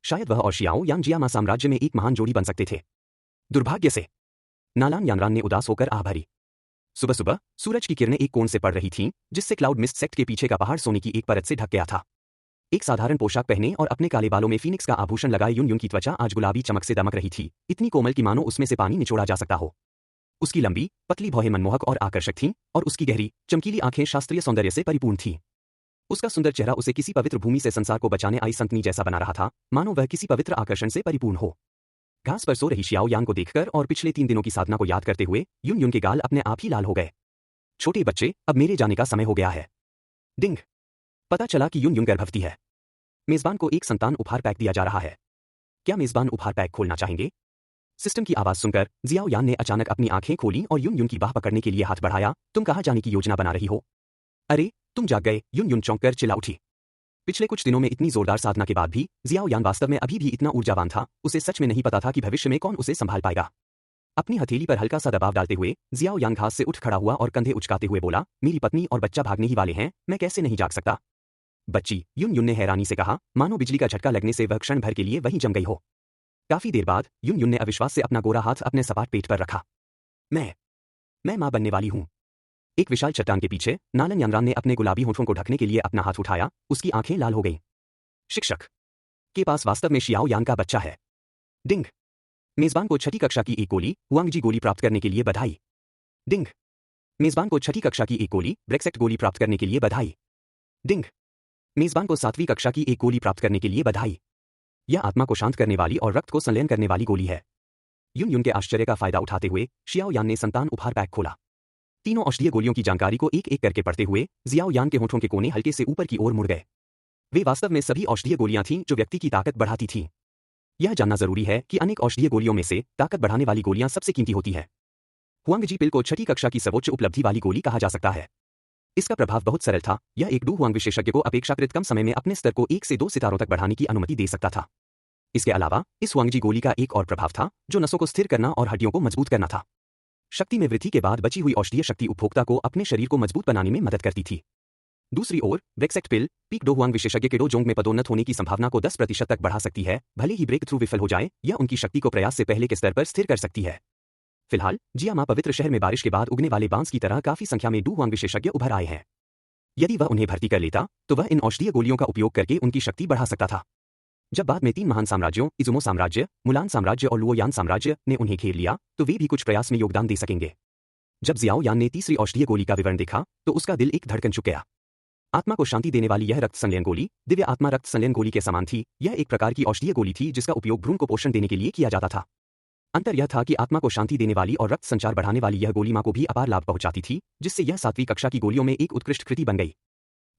शायद वह और शियाओ यान जियामा साम्राज्य में एक महान जोड़ी बन सकते थे। दुर्भाग्य से नालन यानरान ने उदास होकर आह भरी। सुबह सुबह सूरज की किरणें एक कोण से पड़ रही थीं, जिससे क्लाउड मिस्ट सेक्ट के पीछे का पहाड़ सोने की एक परत से ढक गया था। एक साधारण पोशाक पहने और अपने काले बालों में फीनिक्स का आभूषण लगाए यून की त्वचा आज गुलाबी चमक से दमक रही थी, इतनी कोमल कि मानो उसमें से पानी निचोड़ा जा सकता हो। उसकी लंबी, पतली भौहें मनमोहक और आकर्षक थीं, और उसकी गहरी, चमकीली आंखें शास्त्रीय सौंदर्य से परिपूर्ण थीं। उसका सुंदर चेहरा उसे किसी पवित्र भूमि से संसार को बचाने आई संतनी जैसा बना रहा था, मानो वह किसी पवित्र आकर्षण से परिपूर्ण हो। घास पर सो रही शियाओ यान को देखकर और पिछले 3 दिनों की साधना को याद करते हुए यून के गाल अपने आप ही लाल हो गए। छोटे बच्चे, अब मेरे जाने का समय हो गया है। डिंग। पता चला कि यून गर्भवती है। मेजबान को एक संतान उपहार पैक दिया जा रहा है। क्या मेजबान उपहार पैक खोलना चाहेंगे? सिस्टम की आवाज सुनकर जियाओ यान ने अचानक अपनी आंखें खोली और यून की बाह पकड़ने के लिए हाथ बढ़ाया। तुम कहां जाने की योजना बना रही हो? अरे, तुम जाग गए, यून चौंक कर चिल्ला उठी। पिछले कुछ दिनों में इतनी जोरदार साधना के बाद भी जियाओ यान वास्तव में अभी भी इतना ऊर्जावान था। उसे सच में नहीं पता था कि भविष्य में कौन उसे संभाल पाएगा। अपनी हथेली पर हल्का सा दबाव डालते हुए जियाओ यान घास से उठ खड़ा हुआ और कंधे उचकाते हुए बोला, मेरी पत्नी और बच्चा भागने ही वाले हैं, मैं कैसे नहीं जाग सकता? बच्ची, यून ने हैरानी से कहा, मानो बिजली का झटका लगने से वह क्षण भर के लिए वहीं जम गई हो। काफी देर बाद यून ने अविश्वास से अपना गोरा हाथ अपने सपाट पेट पर रखा। मैं मां बनने वाली हूं। एक विशाल चट्टान के पीछे नालन यानरान ने अपने गुलाबी होंठों को ढकने के लिए अपना हाथ उठाया। उसकी आंखें लाल हो गईं। शिक्षक के पास वास्तव में शियाओ यान का बच्चा है। डिंग। मेजबान को छठी कक्षा की एक गोली, हुआंगजी गोली प्राप्त करने के लिए बधाई। डिंग। मेजबान को छठी कक्षा की एक गोली, ब्रेक्सेट गोली प्राप्त करने के लिए बधाई। डिंग। मेजबान को 7वीं कक्षा की एक गोली प्राप्त करने के लिए बधाई। यह आत्मा को शांत करने वाली और रक्त को संलयन करने वाली गोली है। यून के आश्चर्य का फायदा उठाते हुए शियाओ यान ने संतान उपहार पैक खोला। तीनों औषधीय गोलियों की जानकारी को एक एक करके पढ़ते हुए जियाओ यान के होंठों के कोने हल्के से ऊपर की ओर मुड़ गए। वे वास्तव में सभी औषधीय गोलियां थीं जो व्यक्ति की ताकत बढ़ाती थीं। यह जानना जरूरी है कि अनेक औषधीय गोलियों में से ताकत बढ़ाने वाली गोलियां सबसे कीमती होती हैं। हुआंगजी पिल को छठी कक्षा की सर्वोच्च उपलब्धि वाली गोली कहा जा सकता है। इसका प्रभाव बहुत सरल था। यह एक डू हुआंग विशेषज्ञ को अपेक्षाकृत कम समय में अपने स्तर को 1 से 2 सितारों तक बढ़ाने की अनुमति दे सकता था। इसके अलावा इस हुआंगजी गोली का एक और प्रभाव था, जो नसों को स्थिर करना और हड्डियों को मजबूत करना था। शक्ति में वृद्धि के बाद बची हुई औषधीय शक्ति उपभोक्ता को अपने शरीर को मजबूत बनाने में मदद करती थी। दूसरी ओर ब्रेक्सेट पिल पीक डो हुआंग विशेषज्ञ के डोजोंग में पदोन्नत होने की संभावना को 10% तक बढ़ा सकती है। भले ही ब्रेक थ्रू विफल हो जाए, यह उनकी शक्ति को प्रयास से पहले के स्तर पर स्थिर कर सकती है। फिलहाल जियामा पवित्र शहर में बारिश के बाद उगने वाले बांस की तरह काफी संख्या में डू हुआंग विशेषज्ञ उभर आए हैं। यदि वह उन्हें भर्ती कर लेता, तो वह इन औषधीय गोलियों का उपयोग करके उनकी शक्ति बढ़ा सकता था। जब बाद में 3 महान साम्राज्यों इजुमो साम्राज्य, मुलान साम्राज्य और लुओयान साम्राज्य ने उन्हें घेर लिया, तो वे भी कुछ प्रयास में योगदान दे सकेंगे। जब जियाओ यान ने तीसरी औषधीय गोली का विवरण देखा तो उसका दिल एक धड़कन चुक गया। आत्मा को शांति देने वाली यह रक्त संलयन गोली दिव्य आत्मा रक्त संलयन गोली के समान थी। यह एक प्रकार की औषधीय गोली थी जिसका उपयोग भ्रूण को पोषण देने के लिए किया जाता था। अंतर यह था कि आत्मा को शांति देने वाली और रक्त संचार बढ़ाने वाली यह गोली मां को भी अपार लाभ पहुंचाती थी, जिससे यह 7वीं कक्षा की गोलियों में एक उत्कृष्ट कृति बन गई।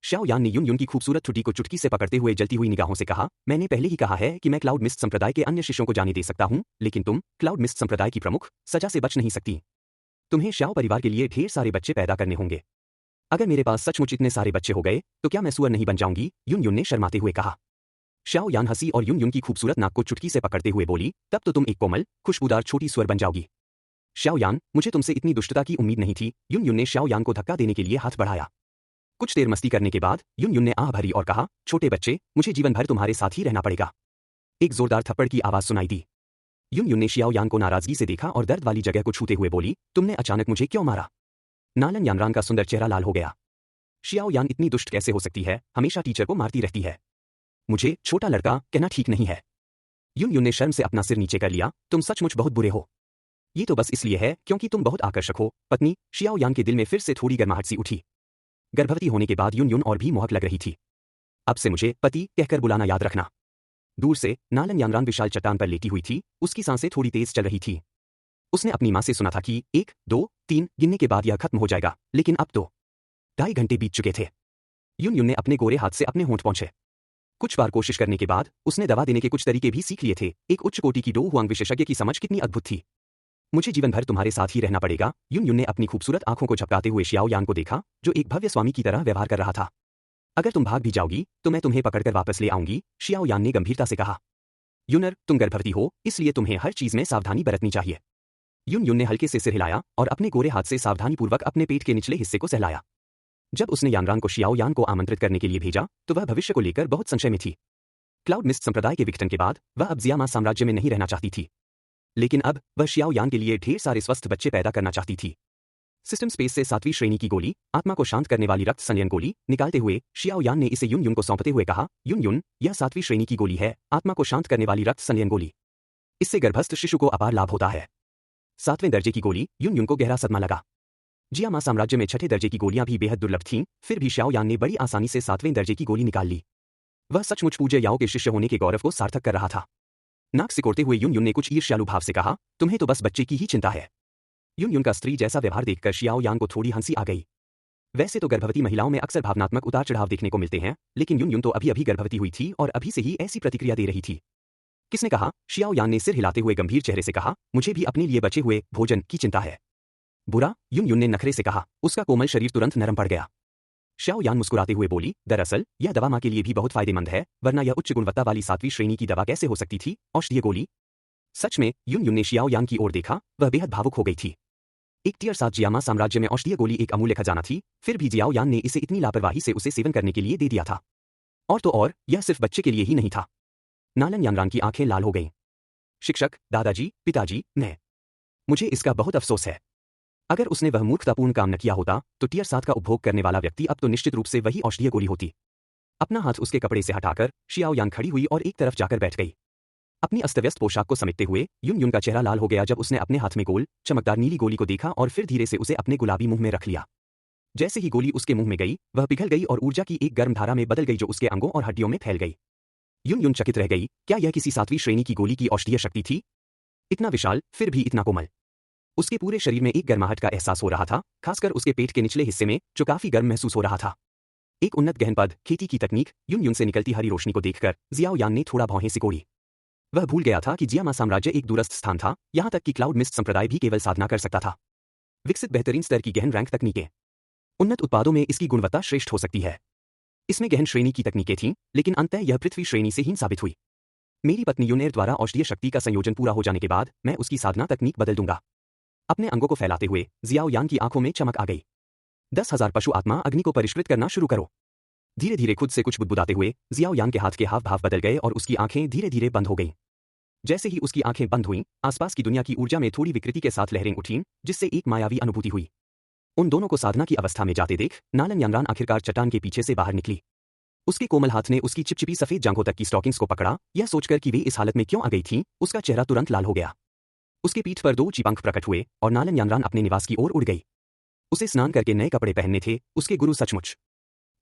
श्याओ यान ने युन युन की खूबसूरत ठुड्डी को चुटकी से पकड़ते हुए जलती हुई निगाहों से कहा, मैंने पहले ही कहा है कि मैं क्लाउड मिस्ट संप्रदाय के अन्य शिष्यों को जाने दे सकता हूं, लेकिन तुम क्लाउड मिस्ट संप्रदाय की प्रमुख सजा से बच नहीं सकती। तुम्हें श्याओ परिवार के लिए ढेर सारे बच्चे पैदा करने होंगे। अगर मेरे पास सचमुच इतने सारे बच्चे हो गए तो क्या मैं सुअर नहीं बन जाऊंगी? युन युन ने शर्माते हुए कहा। श्याओ यान हंसी और युन युन की खूबसूरत नाक को चुटकी से पकड़ते हुए बोली, तब तो तुम एक कोमल खुशबूदार छोटी सुअर बन जाओगी। श्याओ यान, मुझे तुमसे इतनी दुष्टता की उम्मीद नहीं थी। युन युन ने श्याओ यान को धक्का देने के लिए हाथ बढ़ाया। कुछ देर मस्ती करने के बाद युन युन ने आह भरी और कहा, छोटे बच्चे, मुझे जीवन भर तुम्हारे साथ ही रहना पड़ेगा। एक जोरदार थप्पड़ की आवाज सुनाई दी। युन युन ने श्याओ यान को नाराजगी से देखा और दर्द वाली जगह को छूते हुए बोली, तुमने अचानक मुझे क्यों मारा? नालन यानरान का सुंदर चेहरा लाल हो गया। श्याओ यान इतनी दुष्ट कैसे हो सकती है? हमेशा टीचर को मारती रहती है। मुझे छोटा लड़का कहना ठीक नहीं है। युन युन ने शर्म से अपना सिर नीचे कर लिया, तुम सचमुच बहुत बुरे हो। ये तो बस इसलिए है क्योंकि तुम बहुत आकर्षक हो। पत्नी, श्याओ यान के दिल में फिर से थोड़ी गर्माहट सी उठी। गर्भवती होने के बाद युन युन और भी मोहक लग रही थी। अब से मुझे पति कहकर बुलाना याद रखना। दूर से नालन यानरान विशाल चट्टान पर लेटी हुई थी, उसकी सांसें थोड़ी तेज चल रही थी। उसने अपनी मां से सुना था कि 1, 2, 3 गिनने के बाद यह खत्म हो जाएगा, लेकिन अब तो 2.5 घंटे बीत चुके थे। युन युन ने अपने गोरे हाथ से अपने होंठ पोंछे। कुछ बार कोशिश करने के बाद उसने दवा देने के कुछ तरीके भी सीख लिए थे। एक उच्च कोटि की डो हुआंग विशेषज्ञ की समझ कितनी अद्भुत थी। मुझे जीवन भर तुम्हारे साथ ही रहना पड़ेगा। युन युन ने अपनी खूबसूरत आंखों को झपकाते हुए श्याओ यान को देखा, जो एक भव्य स्वामी की तरह व्यवहार कर रहा था। अगर तुम भाग भी जाओगी तो मैं तुम्हें पकड़कर वापस ले आऊंगी, श्याओ यान ने गंभीरता से कहा। युनर, तुम गर्भवती हो, इसलिए तुम्हें हर चीज में सावधानी बरतनी चाहिए। युन युन ने हल्के से सिर हिलाया और अपने गोरे हाथ से सावधानीपूर्वक अपने पेट के निचले हिस्से को सहलाया। जब उसने यानरान को श्याओ यान को आमंत्रित करने के लिए भेजा तो वह भविष्य को लेकर बहुत संशय में थी। क्लाउड मिस्ट संप्रदाय के विघटन के बाद वह अब जियामा साम्राज्य में नहीं रहना चाहती थी, लेकिन अब वह श्याओ यान के लिए ढेर सारे स्वस्थ बच्चे पैदा करना चाहती थी। सिस्टम स्पेस से 7वीं श्रेणी की गोली, आत्मा को शांत करने वाली रक्त संलयन गोली निकालते हुए श्याओ यान ने इसे युन युन को सौंपते हुए कहा, युन युन, यह 7वीं श्रेणी की गोली है, आत्मा को शांत करने वाली रक्त संलयन गोली। इससे गर्भस्थ शिशु को अपार लाभ होता है। 7वें दर्जे की गोली। युन युन को गहरा सदमा लगा। जियामा साम्राज्य में 6ठे दर्जे की गोलियां भी बेहद दुर्लभ थीं, फिर भी श्याओ यान ने बड़ी आसानी से 7वें दर्जे की गोली निकाल ली। वह सचमुच पूज्य याओ के शिष्य होने के गौरव को सार्थक कर रहा था। नाक सिकोड़ते हुए युन युन ने कुछ ईर्ष्यालु भाव से कहा, तुम्हें तो बस बच्चे की ही चिंता है। युन युन का स्त्री जैसा व्यवहार देखकर श्याओ यान को थोड़ी हंसी आ गई। वैसे तो गर्भवती महिलाओं में अक्सर भावनात्मक उतार चढ़ाव देखने को मिलते हैं, लेकिन युन युन तो अभी अभी गर्भवती हुई थी और अभी से ही ऐसी प्रतिक्रिया दे रही थी। किसने कहा? श्याओ यान ने सिर हिलाते हुए गंभीर चेहरे से कहा, मुझे भी अपने लिए बचे हुए भोजन की चिंता है। बुरा? युन युन ने नखरे से कहा। उसका कोमल शरीर तुरंत नरम पड़ गया। श्याओ यान मुस्कुराते हुए बोली, दरअसल यह दवा मां के लिए भी बहुत फायदेमंद है, वरना यह उच्च गुणवत्ता वाली 7वीं श्रेणी की दवा कैसे हो सकती थी? औषधीय गोली। सच में? युन युन ने श्याओ यान की ओर देखा, वह बेहद भावुक हो गई थी। एक टियर 7 जियामा साम्राज्य में औषधीय गोली एक अमूल्य खजाना थी, फिर भी जियाओ यान ने इसे इतनी लापरवाही से उसे सेवन करने के लिए दे दिया था। और तो और, यह सिर्फ बच्चे के लिए ही नहीं था। नालन यानरान की आंखें लाल हो गईं। शिक्षक, दादाजी, पिताजी, मुझे इसका बहुत अफसोस है। अगर उसने वह मूर्खतापूर्ण काम न किया होता तो टियर 7 का उपभोग करने वाला व्यक्ति अब तो निश्चित रूप से वही औषधीय गोली होती। अपना हाथ उसके कपड़े से हटाकर श्याओ यान खड़ी हुई और एक तरफ जाकर बैठ गई। अपनी अस्तव्यस्त पोशाक को समेटते हुए युन युन का चेहरा लाल हो गया जब उसने अपने हाथ में गोल चमकदार नीली गोली को देखा और फिर धीरे से उसे अपने गुलाबी मुंह में रख लिया। जैसे ही गोली उसके मुंह में गई, वह पिघल गई और ऊर्जा की एक गर्म धारा में बदल गई जो उसके अंगों और हड्डियों में फैल गई। युन युन चकित रह गई, क्या यह किसी 7वीं श्रेणी की गोली की औषधीय शक्ति थी? इतना विशाल, फिर भी इतना कोमल। उसके पूरे शरीर में एक गर्माहट का एहसास हो रहा था, खासकर उसके पेट के निचले हिस्से में, जो काफी गर्म महसूस हो रहा था। एक उन्नत गहन पद खेती की तकनीक। युन युन से निकलती हरी रोशनी को देखकर जियाओ यान ने थोड़ा भौहें सिकोड़ी। वह भूल गया था कि जियामा साम्राज्य एक दूरस्थ स्थान था, यहां तक कि क्लाउड मिस्ट संप्रदाय भी केवल साधना कर सकता था। विकसित बेहतरीन स्तर की गहन रैंक तकनीकें। उन्नत उत्पादों में इसकी गुणवत्ता श्रेष्ठ हो सकती है। इसमें गहन श्रेणी की तकनीकें थीं, लेकिन अंततः यह पृथ्वी श्रेणी से हीन साबित हुई। मेरी पत्नी यूनेर द्वारा औषधीय शक्ति का संयोजन पूरा हो जाने के बाद मैं उसकी साधना तकनीक बदल दूंगा। अपने अंगों को फैलाते हुए जियाओ यान की आंखों में चमक आ गई। 10,000 पशु आत्मा अग्नि को परिष्कृत करना शुरू करो। धीरे धीरे खुद से कुछ बुदबुदाते हुए जियाओ यान के हाथ के हाव भाव बदल गए और उसकी आंखें धीरे धीरे बंद हो गईं। जैसे ही उसकी आंखें बंद हुईं, आसपास की दुनिया की ऊर्जा में थोड़ी विकृति के साथ लहरें उठीं, जिससे एक मायावी अनुभूति हुई। उन दोनों को साधना की अवस्था में जाते देख नालन यानरान आखिरकार चट्टान के पीछे से बाहर निकली। उसके कोमल हाथ ने उसकी चिपचिपी सफेद जांघों तक की स्टॉकिंग्स को पकड़ा। यह सोचकर कि वे इस हालत में क्यों आ गई थीं, उसका चेहरा तुरंत लाल हो गया। उसके पीठ पर 2 ऊंचे पंख प्रकट हुए और नालन यानरान अपने निवास की ओर उड़ गई। उसे स्नान करके नए कपड़े पहनने थे। उसके गुरु सचमुच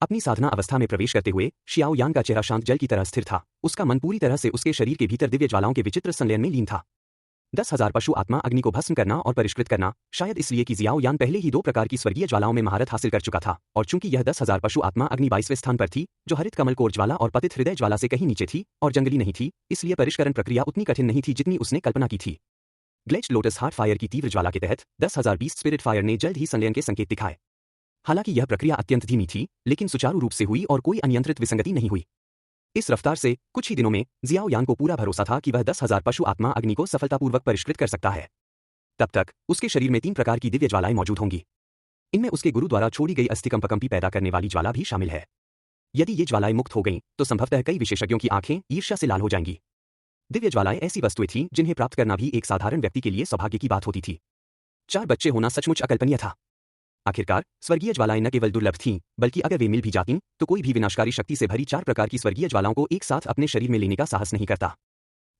अपनी साधना अवस्था में प्रवेश करते हुए शियाओ यान का चेहरा शांत जल की तरह स्थिर था। उसका मन पूरी तरह से उसके शरीर के भीतर दिव्य ज्वालाओं के विचित्र संलयन में लीन था। 10,000 पशु आत्मा अग्नि को भस्म करना और परिष्कृत करना, शायद इसलिए कि जियाओ यान पहले ही 2 प्रकार की स्वर्गीय ज्वालाओं में महारत हासिल कर चुका था, और चूंकि यह 10,000 पशु आत्मा अग्नि 22वें स्थान पर थी, जो हरित कमल कोर ज्वाला और पतित हृदय ज्वाला से कहीं नीचे थी और जंगली नहीं थी, इसलिए परिष्करण प्रक्रिया उतनी कठिन नहीं थी जितनी उसने कल्पना की थी। ग्लेच्ड लोटस हार्ट फायर की तीव्र ज्वाला के तहत 10,000 बीस्ट स्पिरिट फायर ने जल्द ही संलयन के संकेत दिखाए। हालांकि यह प्रक्रिया अत्यंत धीमी थी, लेकिन सुचारू रूप से हुई और कोई अनियंत्रित विसंगति नहीं हुई। इस रफ्तार से कुछ ही दिनों में जियाओ यान को पूरा भरोसा था कि वह 10,000 पशु आत्मा अग्नि को सफलतापूर्वक परिष्कृत कर सकता है। तब तक उसके शरीर में 3 प्रकार की दिव्य ज्वालाएं मौजूद होंगी। इनमें उसके गुरु द्वारा छोड़ी गई अस्थिकंपकंपी पैदा करने वाली ज्वाला भी शामिल है। यदि ये ज्वालाएं मुक्त हो गईं, तो संभवतः कई विशेषज्ञों की आंखें ईर्ष्या से लाल हो जाएंगी। दिव्य ज्वालाएं ऐसी वस्तुएं थीं जिन्हें प्राप्त करना भी एक साधारण व्यक्ति के लिए सौभाग्य की बात होती थी। 4 बच्चे होना सचमुच अकल्पनीय था। आखिरकार स्वर्गीय ज्वालाएं न केवल दुर्लभ थीं, बल्कि अगर वे मिल भी जातीं, तो कोई भी विनाशकारी शक्ति से भरी 4 प्रकार की स्वर्गीय ज्वालाओं को एक साथ अपने शरीर में लेने का साहस नहीं करता।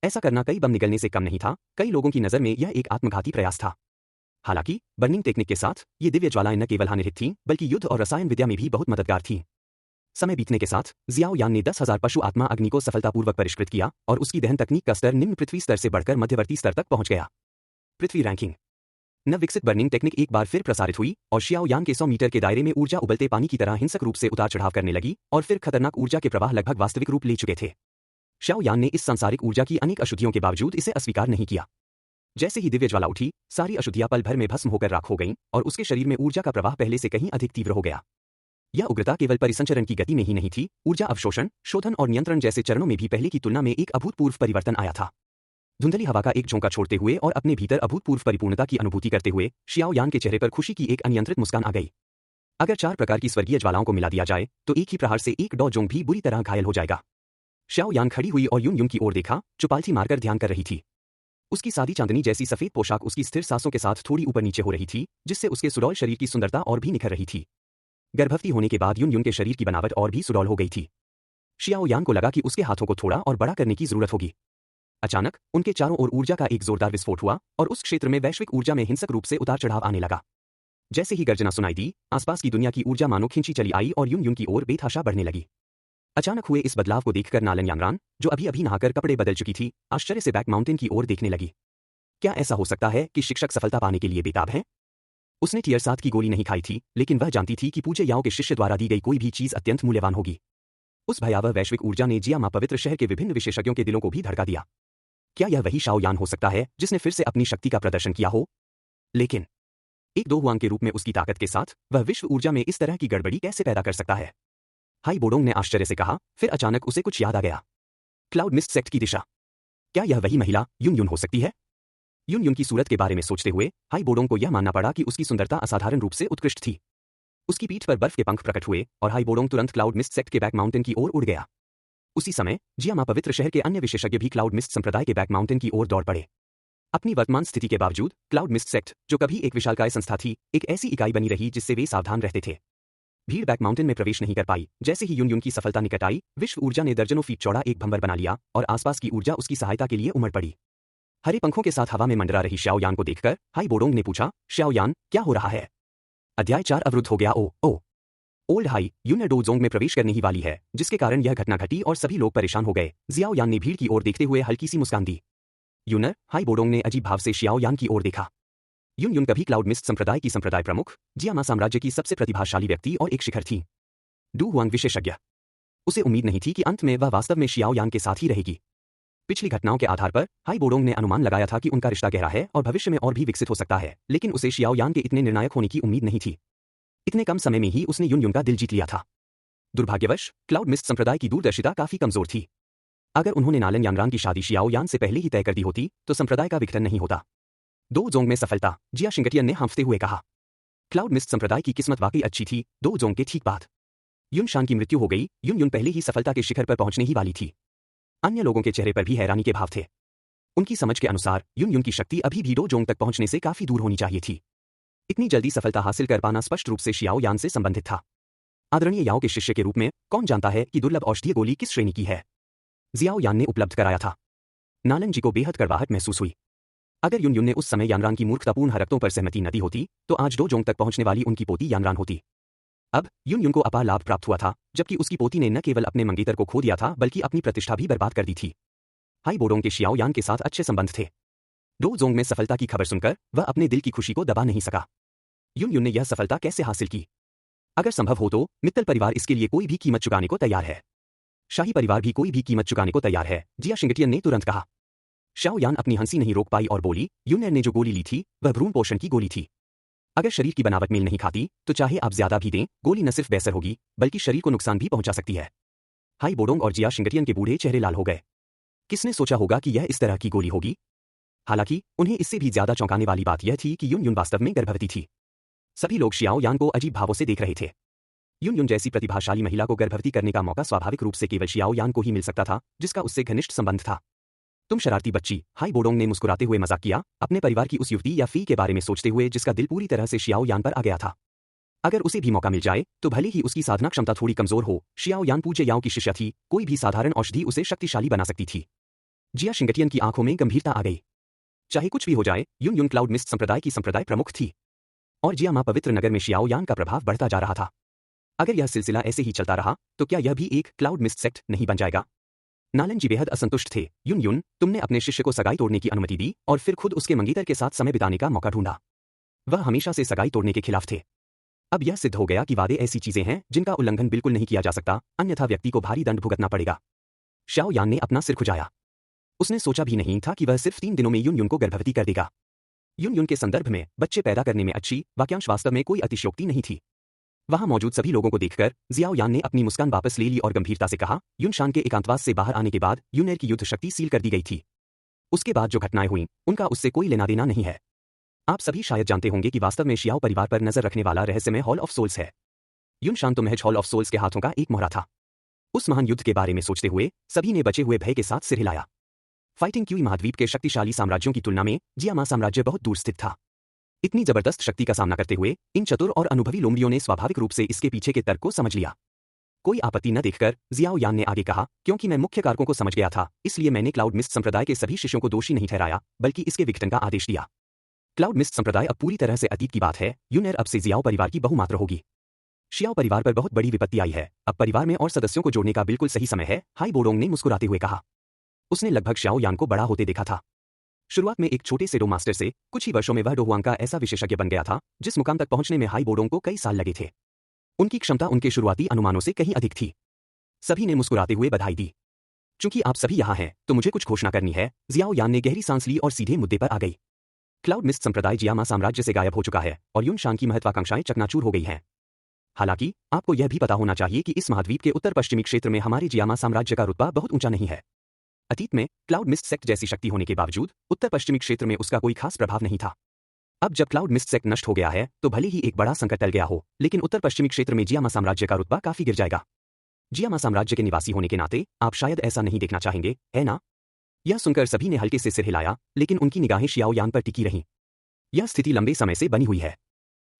ऐसा करना कई बम निगलने से कम नहीं था। कई लोगों की नजर में यह एक आत्मघाती प्रयास था। हालांकि बर्निंग टेक्निक के साथ ये दिव्य ज्वालाएं न केवल हानिरहित थीं, बल्कि युद्ध और रसायन विद्या में भी बहुत मददगार थीं। समय बीतने के साथ जियाओ यान ने 10,000 पशु आत्मा अग्नि को सफलतापूर्वक परिष्कृत किया और उसकी दहन तकनीक का स्तर निम्न पृथ्वी स्तर से बढ़कर मध्यवर्ती स्तर तक पहुंच गया। पृथ्वी रैंकिंग। नवविकसित बर्निंग टेक्निक एक बार फिर प्रसारित हुई और शियाओ यान के 100 मीटर के दायरे में ऊर्जा उबलते पानी की तरह हिंसक रूप से उतार चढ़ाव करने लगी और फिर खतरनाक ऊर्जा के प्रवाह लगभग वास्तविक रूप ले चुके थे। शियाओ यान ने इस सांसारिक ऊर्जा की अनेक अशुद्धियों के बावजूद इसे अस्वीकार नहीं किया। जैसे ही दिव्य ज्वाला उठी, सारी अशुद्धियां पल भर में भस्म होकर राख हो गईं और उसके शरीर में ऊर्जा का प्रवाह पहले से कहीं अधिक तीव्र हो गया। यह उग्रता केवल परिसंचरण की गति में ही नहीं थी, ऊर्जा अवशोषण, शोधन और नियंत्रण जैसे चरणों में भी पहले की तुलना में एक अभूतपूर्व परिवर्तन आया था। धुंधली हवा का एक झोंका छोड़ते हुए और अपने भीतर अभूतपूर्व परिपूर्णता की अनुभूति करते हुए शियाओ यान के चेहरे पर खुशी की एक अनियंत्रित मुस्कान आ गई। अगर 4 प्रकार की स्वर्गीय ज्वालाओं को मिला दिया जाए, तो एक ही प्रहार से एक डोजोंग भी बुरी तरह घायल हो जाएगा। शियाओ यान खड़ी हुई और यून यून की ओर देखा, जो पालथी मारकर ध्यान कर रही थी। उसकी सादी चांदनी जैसी सफेद पोशाक उसकी स्थिर सांसों के साथ थोड़ी ऊपर नीचे हो रही थी, जिससे उसके सुडौल शरीर की सुंदरता और भी निखर रही थी। गर्भवती होने के बाद यून यून के शरीर की बनावट और भी सुडौल हो गई थी। शियाओ यान को लगा कि उसके हाथों को थोड़ा और बड़ा करने की जरूरत होगी। अचानक उनके चारों ओर ऊर्जा का एक जोरदार विस्फोट हुआ और उस क्षेत्र में वैश्विक ऊर्जा में हिंसक रूप से उतार चढ़ाव आने लगा। जैसे ही गर्जना सुनाई दी, आसपास की दुनिया की ऊर्जा मानो खींची चली आई और यून यून की ओर बेतहाशा बढ़ने लगी। अचानक हुए इस बदलाव को देखकर नालन यामरान, जो अभी अभी नहाकर कपड़े बदल चुकी थी, आश्चर्य से बैक माउंटेन की ओर देखने लगी। क्या ऐसा हो सकता है कि शिक्षक सफलता पाने के लिए बेताब हैं? उसने टियर 7 की गोली नहीं खाई थी, लेकिन वह जानती थी कि पूज्य याओ के शिष्य द्वारा दी गई कोई भी चीज अत्यंत मूल्यवान होगी। उस भयावह वैश्विक ऊर्जा ने जियामा पवित्र शहर के विभिन्न विशेषज्ञों के दिलों को भी धड़का दिया। क्या यह वही शाओ यान हो सकता है जिसने फिर से अपनी शक्ति का प्रदर्शन किया हो? लेकिन एक दो हुआंग के रूप में उसकी ताकत के साथ वह विश्व ऊर्जा में इस तरह की गड़बड़ी कैसे पैदा कर सकता है? हाई बोडोंग ने आश्चर्य से कहा। फिर अचानक उसे कुछ याद आ गया। क्लाउड मिस्ट सेक्ट की दिशा। क्या यह वही महिला यून यून हो सकती है? यून यून की सूरत के बारे में सोचते हुए हाई बोडोंग को यह मानना पड़ा कि उसकी सुंदरता असाधारण रूप से उत्कृष्ट थी। उसकी पीठ पर बर्फ के पंख प्रकट हुए और हाई बोडोंग तुरंत क्लाउड मिस्ट सेक्ट के बैक माउंटेन की ओर उड़ गया। उसी समय जियामा पवित्र शहर के अन्य विशेषज्ञ भी क्लाउड मिस्ट संप्रदाय के बैक माउंटेन की ओर दौड़ पड़े। अपनी वर्तमान स्थिति के बावजूद क्लाउड मिस्ट सेक्ट, जो कभी एक विशालकाय संस्था थी, एक ऐसी इकाई बनी रही जिससे वे सावधान रहते थे। भीड़ बैक माउंटेन में प्रवेश नहीं कर पाई। जैसे ही यून यून की सफलता निकट आई, विश्व ऊर्जा ने दर्जनों फीट चौड़ा एक भंवर बना लिया और आसपास की ऊर्जा उसकी सहायता के लिए उमड़ पड़ी। हरे पंखों के साथ हवा में मंडरा रही शाओ यान को देखकर हाई बोडोंग ने पूछा, शाओ यान, क्या हो रहा है? अध्याय 4 अवरुद्ध हो गया। ओ ओल्ड हाई यून डोजोंग में प्रवेश करने ही वाली है, जिसके कारण यह घटना घटी और सभी लोग परेशान हो गए। जियाओ यान ने भीड़ की ओर देखते हुए हल्की सी मुस्कान दी। यूनर, हाई बोडोंग ने अजीब भाव से शियाओ यान की ओर देखा। यून यून कभी क्लाउड मिस्ट संप्रदाय की संप्रदाय प्रमुख, जियामा साम्राज्य की सबसे प्रतिभाशाली व्यक्ति और एक शिखर थी। डू हुआंग विशेषज्ञ। उसे उम्मीद नहीं थी कि अंत में वह वास्तव में शियाओ यान के साथ ही रहेगी। पिछली घटनाओं के आधार पर हाई बोडोंग ने अनुमान लगाया था कि उनका रिश्ता गहरा है और भविष्य में और भी विकसित हो सकता है, लेकिन उसे शियाओ यान के इतने निर्णायक होने की उम्मीद नहीं थी। इतने कम समय में ही उसने यून यून का दिल जीत लिया था। दुर्भाग्यवश क्लाउड मिस्ट संप्रदाय की दूरदर्शिता काफी कमजोर थी। अगर उन्होंने नालन यामरान की शादी शियाओ यान से पहले ही तय कर दी होती, तो संप्रदाय का विघटन नहीं होता। दो जोंग में सफलता, जिया शिंगटियन ने हाँफते हुए कहा। क्लाउड मिस्ट संप्रदाय की किस्मत वाकई अच्छी थी। दो जोंग के ठीक बाद यून शान की मृत्यु हो गई। यून यून पहले ही सफलता के शिखर पर पहुंचने ही वाली थी। अन्य लोगों के चेहरे पर भी हैरानी के भाव थे। उनकी समझ के अनुसार यून यून की शक्ति अभी भी दो जोंग तक पहुंचने से काफी दूर होनी चाहिए थी। इतनी जल्दी सफलता हासिल कर पाना स्पष्ट रूप से शियाओ यान से संबंधित था। आदरणीय याओ के शिष्य के रूप में कौन जानता है कि दुर्लभ औषधीय गोली किस श्रेणी की है? जियाओ यान ने उपलब्ध कराया था। नालन जी को बेहद कड़वाहट महसूस हुई। अगर युन युन ने उस समय यानरान की मूर्खतापूर्ण हरकतों पर सहमति न दी होती तो आज डोजोंग तक पहुंचने वाली उनकी पोती यानरान होती। अब युन युन को अपार लाभ प्राप्त हुआ था, जबकि उसकी पोती ने न केवल अपने मंगेतर को खो दिया था बल्कि अपनी प्रतिष्ठा भी बर्बाद कर दी थी। हाई बोडोंग के शियाओ यान के साथ अच्छे संबंध थे। डोजोंग में सफलता की खबर सुनकर वह अपने दिल की खुशी को दबा नहीं सका। युन युन ने यह सफलता कैसे हासिल की? अगर संभव हो तो मित्तल परिवार इसके लिए कोई भी कीमत चुकाने को तैयार है। शाही परिवार भी कोई भी कीमत चुकाने को तैयार है, जिया शिंगटियन ने तुरंत कहा। शाओ यान अपनी हंसी नहीं रोक पाई और बोली, यूनर ने जो गोली ली थी वह भ्रूण पोषण की गोली थी। अगर शरीर की बनावट मेल नहीं खाती तो चाहे आप ज्यादा भी दें, गोली न सिर्फ बेअसर होगी बल्कि शरीर को नुकसान भी पहुंचा सकती है। हाई बोडोंग और जिया शिंगटियन के बूढ़े चेहरे लाल हो गए। किसने सोचा होगा कि यह इस तरह की गोली होगी? हालांकि उन्हें इससे भी ज्यादा चौंकाने वाली बात यह थी कि युन युन वास्तव में गर्भवती थी। सभी लोग शियाओ यान को अजीब भावों से देख रहे थे। युन युन जैसी प्रतिभाशाली महिला को गर्भवती करने का मौका स्वाभाविक रूप से केवल शियाओ यान को ही मिल सकता था, जिसका उससे घनिष्ठ संबंध था। तुम शरारती बच्ची, हाई बोडोंग ने मुस्कुराते हुए मजाक किया, अपने परिवार की उस युवती या फी के बारे में सोचते हुए जिसका दिल पूरी तरह से शियाओ यान पर आ गया था। अगर उसे भी मौका मिल जाए तो भले ही उसकी साधना क्षमता थोड़ी कमजोर हो, शियाओ यान पूज्य याओ की शिष्या थी, कोई भी साधारण औषधि उसे शक्तिशाली बना सकती थी। जिया शिंगटियन की आंखों में गंभीरता आ गई। चाहे कुछ भी हो जाए, युन युन क्लाउड मिस्ट संप्रदाय की संप्रदाय प्रमुख थी और जिया मां पवित्र नगर में शियाओ यान का प्रभाव बढ़ता जा रहा था। अगर यह सिलसिला ऐसे ही चलता रहा तो क्या यह भी एक क्लाउड मिस्ट सेक्ट नहीं बन जाएगा? नालन जी बेहद असंतुष्ट थे। युन युन, तुमने अपने शिष्य को सगाई तोड़ने की अनुमति दी और फिर खुद उसके मंगेतर के साथ समय बिताने का मौका ढूंढा। वह हमेशा से सगाई तोड़ने के खिलाफ थे। अब यह सिद्ध हो गया कि वादे ऐसी चीजें हैं जिनका उल्लंघन बिल्कुल नहीं किया जा सकता, अन्यथा व्यक्ति को भारी दंड भुगतना पड़ेगा। शाओ यान ने अपना सिर खुजाया। उसने सोचा भी नहीं था कि वह सिर्फ 3 दिनों में युन युन को गर्भवती कर देगा। युन युन के संदर्भ में बच्चे पैदा करने में अच्छी वाक्यांश वास्तव में कोई अतिशयोक्ति नहीं थी। वहां मौजूद सभी लोगों को देखकर जियाओ यान ने अपनी मुस्कान वापस ले ली और गंभीरता से कहा, युनशान के एकांतवास से बाहर आने के बाद यूनर की युद्ध शक्ति सील कर दी गई थी। उसके बाद जो घटनाएं हुईं, उनका उससे कोई लेना देना नहीं है। आप सभी शायद जानते होंगे कि वास्तव में शियाओ परिवार पर नजर रखने वाला रहस्यमय हॉल ऑफ सोल्स है। युनशान तो महज हॉल ऑफ सोल्स के हाथों का एक मोहरा था। उस महान युद्ध के बारे में सोचते हुए सभी ने बचे हुए भय के साथ सिर हिलाया। फाइटिंग क्यूई महाद्वीप के शक्तिशाली साम्राज्यों की तुलना में जियामा साम्राज्य बहुत दूर स्थित था। इतनी जबरदस्त शक्ति का सामना करते हुए इन चतुर और अनुभवी लोमड़ियों ने स्वाभाविक रूप से इसके पीछे के तर्क को समझ लिया। कोई आपत्ति न देखकर जियाओ यान ने आगे कहा, क्योंकि मैं मुख्य कारकों को समझ गया था, इसलिए मैंने क्लाउड मिस्ट संप्रदाय के सभी शिष्यों को दोषी नहीं ठहराया, बल्कि इसके विघटन का आदेश दिया। क्लाउड मिस्ट संप्रदाय अब पूरी तरह से अतीत की बात है। यूनर अब से जियाओ परिवार की बहुमात्र होगी। शियाओ परिवार पर बहुत बड़ी विपत्ति आई है, अब परिवार में और सदस्यों को जोड़ने का बिल्कुल सही समय है, हाई बोडोंग ने मुस्कुराते हुए कहा। उसने लगभग शाओ यान को बड़ा होते देखा था। शुरुआत में एक छोटे से डो मास्टर से कुछ ही वर्षों में वह डोहुआंग का ऐसा विशेषज्ञ बन गया था जिस मुकाम तक पहुंचने में हाई बोडोंग को कई साल लगे थे। उनकी क्षमता उनके शुरुआती अनुमानों से कहीं अधिक थी। सभी ने मुस्कुराते हुए बधाई दी। चूंकि आप सभी यहाँ हैं तो मुझे कुछ घोषणा करनी है। जियाओ यान ने गहरी सांस ली और सीधे मुद्दे पर आ गई। क्लाउड मिस्ट संप्रदाय जियामा साम्राज्य से गायब हो चुका है और युनशान की महत्वाकांक्षाएं चकनाचूर हो गई हैं। हालांकि आपको यह भी पता होना चाहिए कि इस महाद्वीप के उत्तर पश्चिमी क्षेत्र में हमारे जियामा साम्राज्य का रुतबा बहुत ऊंचा नहीं है। अतीत में क्लाउड मिस्ट सेक्ट जैसी शक्ति होने के बावजूद उत्तर पश्चिमी क्षेत्र में उसका कोई खास प्रभाव नहीं था। अब जब क्लाउड मिस्ट सेक्ट नष्ट हो गया है तो भले ही एक बड़ा संकट टल गया हो, लेकिन उत्तर पश्चिमी क्षेत्र में जियामा साम्राज्य का रुतबा काफी गिर जाएगा। जियामा साम्राज्य के निवासी होने के नाते आप शायद ऐसा नहीं देखना चाहेंगे, है ना? यह सुनकर सभी ने हल्के से सिर हिलाया, लेकिन उनकी निगाहें शियाओ यान पर टिकी रहीं। यह स्थिति लंबे समय से बनी हुई है।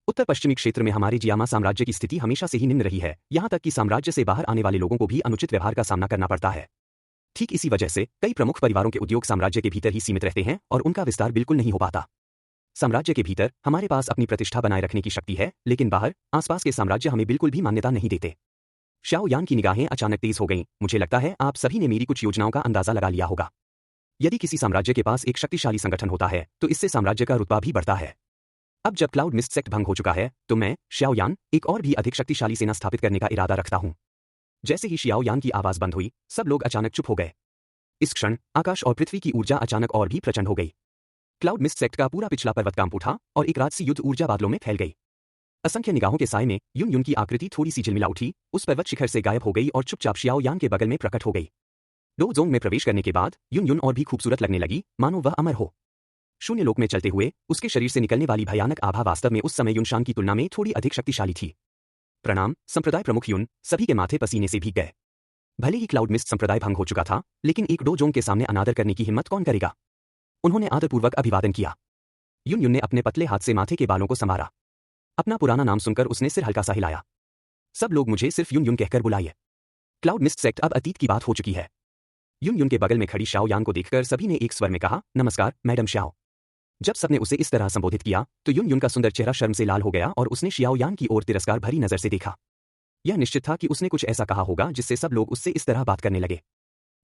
उत्तर पश्चिमी क्षेत्र में हमारे जियामा साम्राज्य की स्थिति हमेशा से ही निम्न रही है, यहाँ तक कि साम्राज्य से बाहर आने वाले लोगों को भी अनुचित व्यवहार का सामना करना पड़ता है। ठीक इसी वजह से कई प्रमुख परिवारों के उद्योग साम्राज्य के भीतर ही सीमित रहते हैं और उनका विस्तार बिल्कुल नहीं हो पाता। साम्राज्य के भीतर हमारे पास अपनी प्रतिष्ठा बनाए रखने की शक्ति है, लेकिन बाहर आसपास के साम्राज्य हमें बिल्कुल भी मान्यता नहीं देते। शाओ यान की निगाहें अचानक तेज हो गईं। मुझे लगता है आप सभी ने मेरी कुछ योजनाओं का अंदाजा लगा लिया होगा। यदि किसी साम्राज्य के पास एक शक्तिशाली संगठन होता है तो इससे साम्राज्य का रुतबा भी बढ़ता है। अब जब क्लाउड मिस्ट सेक्ट भंग हो चुका है तो मैं, शाओ यान, एक और भी अधिक शक्तिशाली सेना स्थापित करने का इरादा रखता हूं। जैसे ही शियाओ यान की आवाज बंद हुई, सब लोग अचानक चुप हो गए। इस क्षण आकाश और पृथ्वी की ऊर्जा अचानक और भी प्रचंड हो गई। क्लाउड मिस्ट सेक्ट का पूरा पिछला पर्वत कांप उठा और एक राजसी युद्ध ऊर्जा बादलों में फैल गई। असंख्य निगाहों के साए में युन युन की आकृति थोड़ी सी झिलमिला उठी, उस पर्वत शिखर से गायब हो गई और चुपचाप शियाओ यान के बगल में प्रकट हो गई। डोजोंग में प्रवेश करने के बाद युन युन और भी खूबसूरत लगने लगी, मानो वह अमर हो। शून्य लोक में चलते हुए उसके शरीर से निकलने वाली भयानक आभा वास्तव में उस समय युनशान की तुलना में थोड़ी अधिक शक्तिशाली थी। प्रणाम संप्रदाय प्रमुख युन, सभी के माथे पसीने से भीग गए। भले ही क्लाउड मिस्ट संप्रदाय भंग हो चुका था, लेकिन एक डोजोंग के सामने अनादर करने की हिम्मत कौन करेगा? उन्होंने आदरपूर्वक अभिवादन किया। युन युन ने अपने पतले हाथ से माथे के बालों को संवारा। अपना पुराना नाम सुनकर उसने सिर हल्का सा हिलाया। सब लोग मुझे सिर्फ युन युन कहकर बुलाइए। क्लाउड मिस्ट सेक्ट अब अतीत की बात हो चुकी है। युन युन के बगल में खड़ी शाओ यान को देखकर सभी ने एक स्वर में कहा, नमस्कार मैडम शाओ। जब सबने उसे इस तरह संबोधित किया तो युन युन का सुंदर चेहरा शर्म से लाल हो गया और उसने शियाओ यान की ओर तिरस्कार भरी नजर से देखा। यह निश्चित था कि उसने कुछ ऐसा कहा होगा जिससे सब लोग उससे इस तरह बात करने लगे।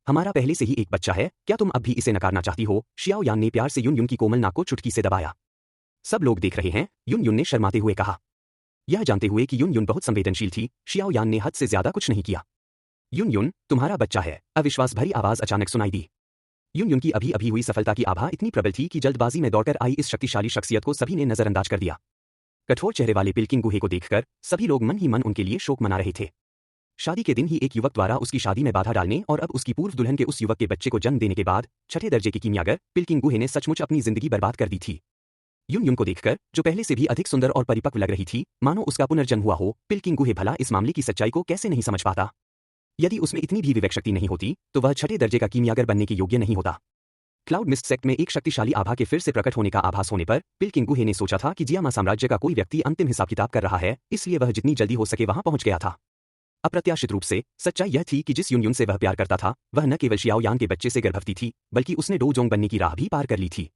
हमारा पहले से ही एक बच्चा है, क्या तुम अब भी इसे नकारना चाहती हो? शियाओ यान ने प्यार से युन युन की कोमल नाक को चुटकी से दबाया। सब लोग देख रहे हैं, युन युन ने शर्माते हुए कहा। यह जानते हुए कि युन युन बहुत संवेदनशील थी, शियाओ यान ने हद से ज्यादा कुछ नहीं किया। युन युन, तुम्हारा बच्चा है, अविश्वास भरी आवाज अचानक सुनाई दी। युन युन की अभी अभी हुई सफलता की आभा इतनी प्रबल थी कि जल्दबाजी में दौड़कर आई इस शक्तिशाली शख्सियत को सभी ने नजरअंदाज कर दिया। कठोर चेहरे वाले पिल्किंग गुहे को देखकर सभी लोग मन ही मन उनके लिए शोक मना रहे थे। शादी के दिन ही एक युवक द्वारा उसकी शादी में बाधा डालने और अब उसकी पूर्व दुल्हन के उस युवक के बच्चे को जन्म देने के बाद छठे दर्जे के कीमियागर पिल्किंग गुहे ने सचमुच अपनी जिंदगी बर्बाद कर दी थी। युन युन को देखकर, जो पहले से भी अधिक सुंदर और परिपक्व लग रही थी, मानो उसका पुनर्जन्म हुआ हो, पिल्किंग गुहे भला इस मामले की सच्चाई को कैसे नहीं समझ पाता। यदि उसमें इतनी भी विवेक शक्ति नहीं होती तो वह छठे दर्जे का कीमियागर बनने के योग्य नहीं होता। क्लाउड मिस्ट सेक्ट में एक शक्तिशाली आभा के फिर से प्रकट होने का आभास होने पर पिल्किंग गुहे ने सोचा था कि जियामा साम्राज्य का कोई व्यक्ति अंतिम हिसाब किताब कर रहा है, इसलिए वह जितनी जल्दी हो सके वहां पहुंच गया था। अप्रत्याशित रूप से सच्चाई यह थी कि जिस युन युन से वह प्यार करता था वह न केवल शियाओ यान के बच्चे से गर्भवती थी, बल्कि उसने डो जोंग बनने की राह भी पार कर ली थी।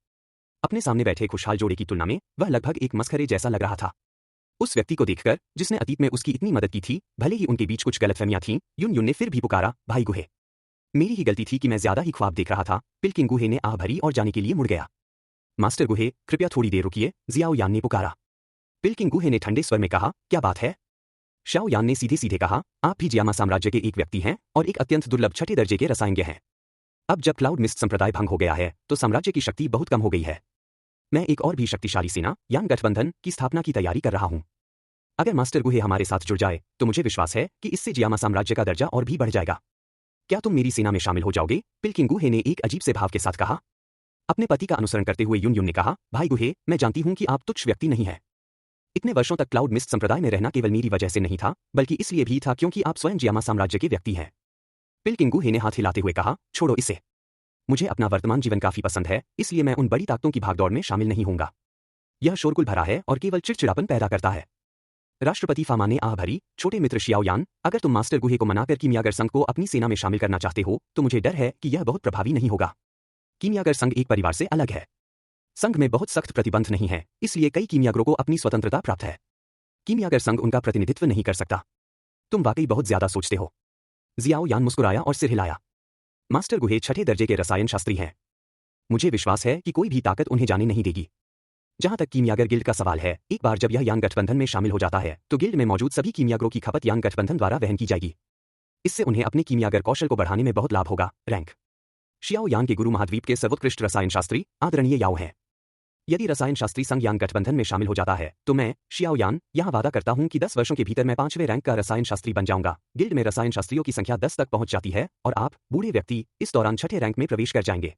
अपने सामने बैठे खुशहाल जोड़े की तुलना में वह लगभग एक मस्खरे जैसा लग रहा था। उस व्यक्ति को देखकर जिसने अतीत में उसकी इतनी मदद की थी, भले ही उनके बीच कुछ गलतफहमियां थीं, युन युन ने फिर भी पुकारा, भाई गुहे। मेरी ही गलती थी कि मैं ज्यादा ही ख्वाब देख रहा था। पिल्किंग गुहे ने आह भरी और जाने के लिए मुड़ गया। मास्टर गुहे, कृपया थोड़ी देर रुकिए, जियाओ यान ने पुकारा। पिल्किंग गुहे ने ठंडे स्वर में कहा, क्या बात है? शाओ यान ने सीधे सीधे कहा, आप भी जियामा साम्राज्य के एक व्यक्ति हैं और एक अत्यंत दुर्लभ छठे दर्जे के रसायनज्ञ हैं। अब जब क्लाउड मिस्ट संप्रदाय भंग हो गया है तो साम्राज्य की शक्ति बहुत कम हो गई है। मैं एक और भी शक्तिशाली सेना यान गठबंधन की स्थापना की तैयारी कर रहा हूं। अगर मास्टर गुहे हमारे साथ जुड़ जाए तो मुझे विश्वास है कि इससे जियामा साम्राज्य का दर्जा और भी बढ़ जाएगा। क्या तुम मेरी सेना में शामिल हो जाओगे? पिल्किंग गुहे ने एक अजीब से भाव के साथ कहा। अपने पति का अनुसरण करते हुए युन युन ने कहा, भाई गुहे, मैं जानती हूं कि आप तुच्छ व्यक्ति नहीं है। इतने वर्षों तक क्लाउड मिस्ट संप्रदाय में रहना केवल मेरी वजह से नहीं था, बल्कि इसलिए भी था क्योंकि आप स्वयं जियामा साम्राज्य के व्यक्ति हैं। पिल्किंग गुहे ने हाथ हिलाते हुए कहा, छोड़ो इसे। मुझे अपना वर्तमान जीवन काफी पसंद है, इसलिए मैं उन बड़ी ताकतों की भागदौड़ में शामिल नहीं होऊंगा। यह शोरगुल भरा है और केवल चिड़चिड़ापन पैदा करता है। राष्ट्रपति फामा ने आह भरी, छोटे मित्र शियाओ यान, अगर तुम मास्टर गुहे को मनाकर कीमियागर संघ को अपनी सेना में शामिल करना चाहते हो तो मुझे डर है कि यह बहुत प्रभावी नहीं होगा। कीमियागर संघ एक परिवार से अलग है। संघ में बहुत सख्त प्रतिबंध नहीं है, इसलिए कई कीमियागरों को अपनी स्वतंत्रता प्राप्त है। कीमियागर संघ उनका प्रतिनिधित्व नहीं कर सकता। तुम वाकई बहुत ज्यादा सोचते हो। जियाओ यान मुस्कुराया और सिर हिलाया। मास्टर गुहे छठे दर्जे के रसायन शास्त्री हैं। मुझे विश्वास है कि कोई भी ताकत उन्हें जाने नहीं देगी। जहां तक कीमियागर गिल्ड का सवाल है, एक बार जब यह यान गठबंधन में शामिल हो जाता है तो गिल्ड में मौजूद सभी कीमियागरों की खपत यान गठबंधन द्वारा वहन की जाएगी। इससे उन्हें अपने कीमियागर कौशल को बढ़ाने में बहुत लाभ होगा। रैंक शियाओ यान के गुरु महाद्वीप के सर्वोत्कृष्ट रसायन शास्त्री आदरणीय याओ हैं। यदि रसायन शास्त्री संघ यान गठबंधन में शामिल हो जाता है तो मैं, शियाओ यान, यहां वादा करता हूं कि 10 वर्षों के भीतर मैं 5वें रैंक का रसायन शास्त्री बन जाऊंगा। गिल्ड में रसायन शास्त्रियों की संख्या 10 तक पहुंच जाती है और आप, बूढ़े व्यक्ति, इस दौरान छठे रैंक में प्रवेश कर जाएंगे।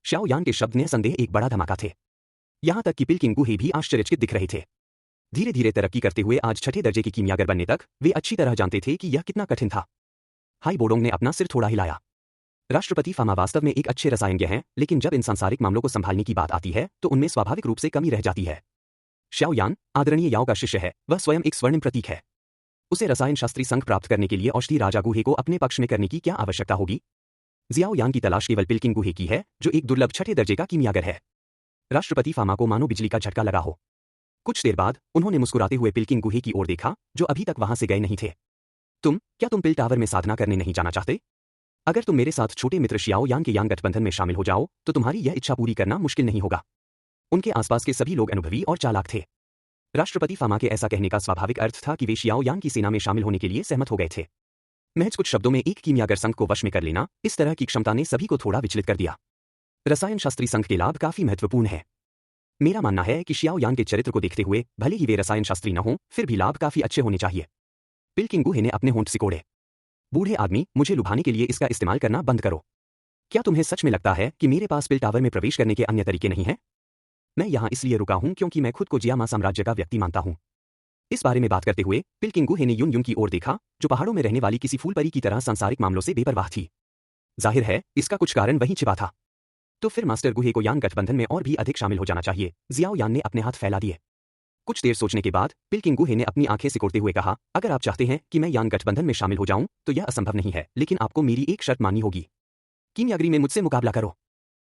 शियाओ यान के शब्द निसंदेह एक बड़ा धमाका थे। यहां तक कि पिल्किंग गुहे भी आश्चर्यचकित दिख रहे थे। धीरे धीरे तरक्की करते हुए आज छठे दर्जे के कीमियागर बनने तक वे अच्छी तरह जानते थे कि यह कितना कठिन था। हाई बोडोंग ने अपना सिर थोड़ा हिलाया। राष्ट्रपति फामा वास्तव में एक अच्छे रसायनज्ञ हैं, लेकिन जब इन सांसारिक मामलों को संभालने की बात आती है तो उनमें स्वाभाविक रूप से कमी रह जाती है। शियाओ यान, आदरणीय याओ का शिष्य है, वह स्वयं एक स्वर्णिम प्रतीक है। उसे रसायन शास्त्री संघ प्राप्त करने के लिए औषधि राजा गुहे को अपने पक्ष में करने की क्या आवश्यकता होगी? जियाओ यान की तलाश केवल पिल्किंग गुहे की है, जो एक दुर्लभ छठे दर्जे का कीमियागर है। राष्ट्रपति फामा को मानो बिजली का झटका लगा हो। कुछ देर बाद उन्होंने मुस्कुराते हुए पिल्किंग गुहे की ओर देखा, जो अभी तक वहां से गए नहीं थे। क्या तुम पिल टावर में साधना करने नहीं जाना चाहते? अगर तुम मेरे साथ छोटे मित्र शियाओ यान के यान गठबंधन में शामिल हो जाओ तो तुम्हारी यह इच्छा पूरी करना मुश्किल नहीं होगा। उनके आसपास के सभी लोग अनुभवी और चालाक थे। राष्ट्रपति फामा के ऐसा कहने का स्वाभाविक अर्थ था कि वे शियाओ यान की सेना में शामिल होने के लिए सहमत हो गए थे। महज कुछ शब्दों में एक कीमियागर संघ को वश में कर लेना, इस तरह की क्षमता ने सभी को थोड़ा विचलित कर दिया। रसायन शास्त्री संघ के लाभ काफी महत्वपूर्ण है। मेरा मानना है कि शियाओ यान के चरित्र को देखते हुए भले ही वे रसायन शास्त्री न हों, फिर भी लाभ काफी अच्छे होने चाहिए। पिल्किंग गुहे ने अपने होंठ सिकोड़े। बूढ़े आदमी, मुझे लुभाने के लिए इसका इस्तेमाल करना बंद करो। क्या तुम्हें सच में लगता है कि मेरे पास पिल टावर में प्रवेश करने के अन्य तरीके नहीं हैं? मैं यहाँ इसलिए रुका हूँ क्योंकि मैं खुद को जियामा साम्राज्य का व्यक्ति मानता हूँ। इस बारे में बात करते हुए पिल्किंग गुहे ने युन युन की ओर देखा, जो पहाड़ों में रहने वाली किसी फूलपरी की तरह सांसारिक मामलों से बेपरवाह थी। जाहिर है इसका कुछ कारण वहीं छिपा था। तो फिर मास्टर गुहे को यान गठबंधन में और भी अधिक शामिल हो जाना चाहिए। जियाओ यान ने अपने हाथ फैला दिए। कुछ देर सोचने के बाद पिल्किंग गुहे ने अपनी आंखें सिकोड़ते हुए कहा, अगर आप चाहते हैं कि मैं यान गठबंधन में शामिल हो जाऊं तो यह असंभव नहीं है, लेकिन आपको मेरी एक शर्त माननी होगी। कीमियागरी में मुझसे मुकाबला करो।